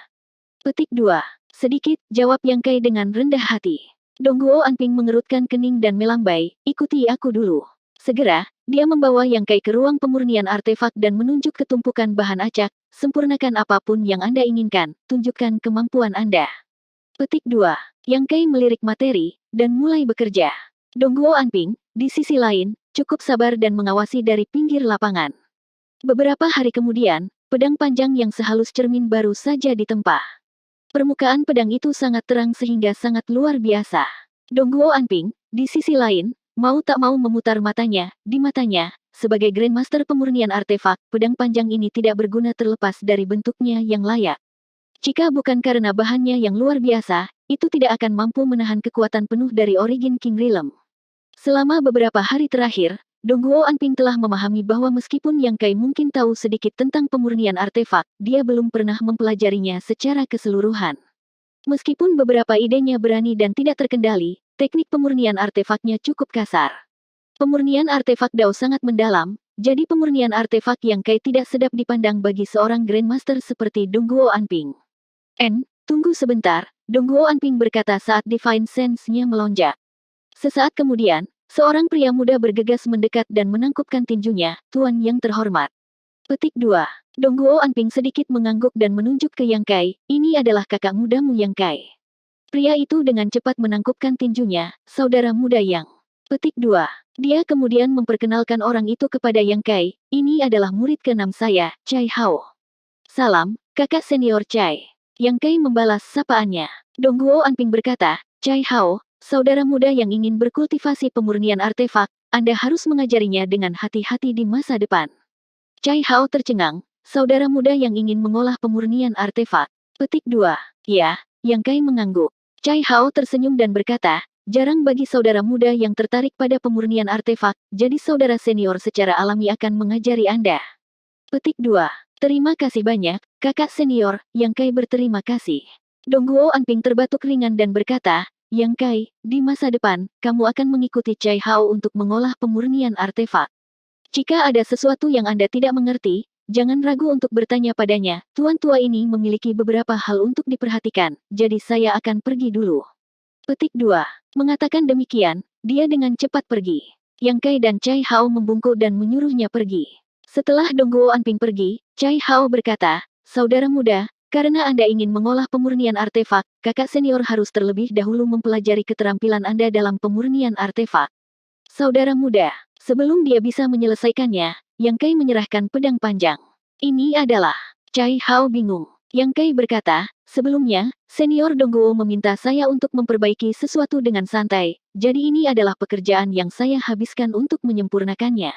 Petik 2. Sedikit, jawab Yang Kai dengan rendah hati. Dongguo Anping mengerutkan kening dan melambai, ikuti aku dulu. Segera, dia membawa Yang Kai ke ruang pemurnian artefak dan menunjuk ke tumpukan bahan acak, sempurnakan apapun yang Anda inginkan, tunjukkan kemampuan Anda. Petik 2. Yang Kai melirik materi, dan mulai bekerja. Dongguo Anping, di sisi lain, cukup sabar dan mengawasi dari pinggir lapangan. Beberapa hari kemudian, pedang panjang yang sehalus cermin baru saja ditempa. Permukaan pedang itu sangat terang sehingga sangat luar biasa. Dongguo Anping, di sisi lain, mau tak mau memutar matanya, di matanya, sebagai Grandmaster pemurnian artefak, pedang panjang ini tidak berguna terlepas dari bentuknya yang layak. Jika bukan karena bahannya yang luar biasa, itu tidak akan mampu menahan kekuatan penuh dari Origin King Realm. Selama beberapa hari terakhir, Dongguo Anping telah memahami bahwa meskipun Yang Kai mungkin tahu sedikit tentang pemurnian artefak, dia belum pernah mempelajarinya secara keseluruhan. Meskipun beberapa idenya berani dan tidak terkendali, teknik pemurnian artefaknya cukup kasar. Pemurnian artefak Dao sangat mendalam, jadi pemurnian artefak Yang Kai tidak sedap dipandang bagi seorang Grandmaster seperti Dongguo Anping. Tunggu sebentar, Dongguo Anping berkata saat Divine Sense-nya melonjak. Sesaat kemudian, seorang pria muda bergegas mendekat dan menangkupkan tinjunya, Tuan yang terhormat. Petik 2. Dongguo Anping sedikit mengangguk dan menunjuk ke Yang Kai, ini adalah kakak mudamu Yang Kai. Pria itu dengan cepat menangkupkan tinjunya, saudara muda Yang. Petik 2. Dia kemudian memperkenalkan orang itu kepada Yang Kai, ini adalah murid ke-6 saya, Chai Hao. Salam, kakak senior Chai. Yang Kai membalas sapaannya. Dongguo Anping berkata, Chai Hao, saudara muda yang ingin berkultivasi pemurnian artefak, Anda harus mengajarinya dengan hati-hati di masa depan. Chai Hao tercengang, saudara muda yang ingin mengolah pemurnian artefak. Petik 2. Ya, Yang Kai mengangguk. Chai Hao tersenyum dan berkata, jarang bagi saudara muda yang tertarik pada pemurnian artefak, jadi saudara senior secara alami akan mengajari Anda. Petik 2. Terima kasih banyak, kakak senior, Yang Kai berterima kasih. Dongguo Anping terbatuk ringan dan berkata, Yang Kai, di masa depan, kamu akan mengikuti Cai Hao untuk mengolah pemurnian artefak. Jika ada sesuatu yang Anda tidak mengerti, jangan ragu untuk bertanya padanya. Tuan tua ini memiliki beberapa hal untuk diperhatikan, jadi saya akan pergi dulu. Petik 2. Mengatakan demikian, dia dengan cepat pergi. Yang Kai dan Cai Hao membungkuk dan menyuruhnya pergi. Setelah Dongguo Anping pergi, Cai Hao berkata, Saudara muda, karena Anda ingin mengolah pemurnian artefak, kakak senior harus terlebih dahulu mempelajari keterampilan Anda dalam pemurnian artefak. Saudara muda, sebelum dia bisa menyelesaikannya, Yang Kai menyerahkan pedang panjang. Ini adalah... Cai Hao bingung. Yang Kai berkata, sebelumnya, senior Dongguo meminta saya untuk memperbaiki sesuatu dengan santai, jadi ini adalah pekerjaan yang saya habiskan untuk menyempurnakannya.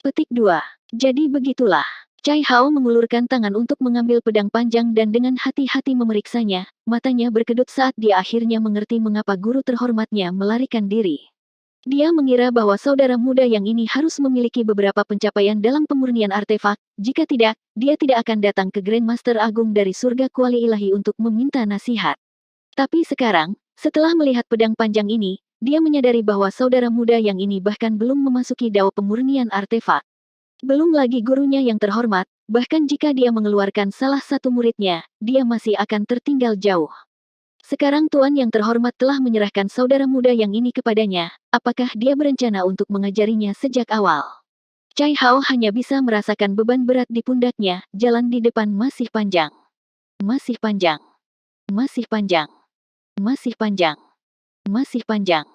Petik 2. Jadi begitulah. Cai Hao mengulurkan tangan untuk mengambil pedang panjang dan dengan hati-hati memeriksanya, matanya berkedut saat dia akhirnya mengerti mengapa guru terhormatnya melarikan diri. Dia mengira bahwa saudara muda yang ini harus memiliki beberapa pencapaian dalam pemurnian artefak, jika tidak, dia tidak akan datang ke Grandmaster Agung dari surga kuali ilahi untuk meminta nasihat. Tapi sekarang, setelah melihat pedang panjang ini, dia menyadari bahwa saudara muda yang ini bahkan belum memasuki dao pemurnian artefak. Belum lagi gurunya yang terhormat, bahkan jika dia mengeluarkan salah satu muridnya, dia masih akan tertinggal jauh. Sekarang Tuan yang terhormat telah menyerahkan saudara muda yang ini kepadanya, apakah dia berencana untuk mengajarinya sejak awal? Cai Hao hanya bisa merasakan beban berat di pundaknya, jalan di depan masih panjang. Masih panjang. Masih panjang. Masih panjang. Masih panjang.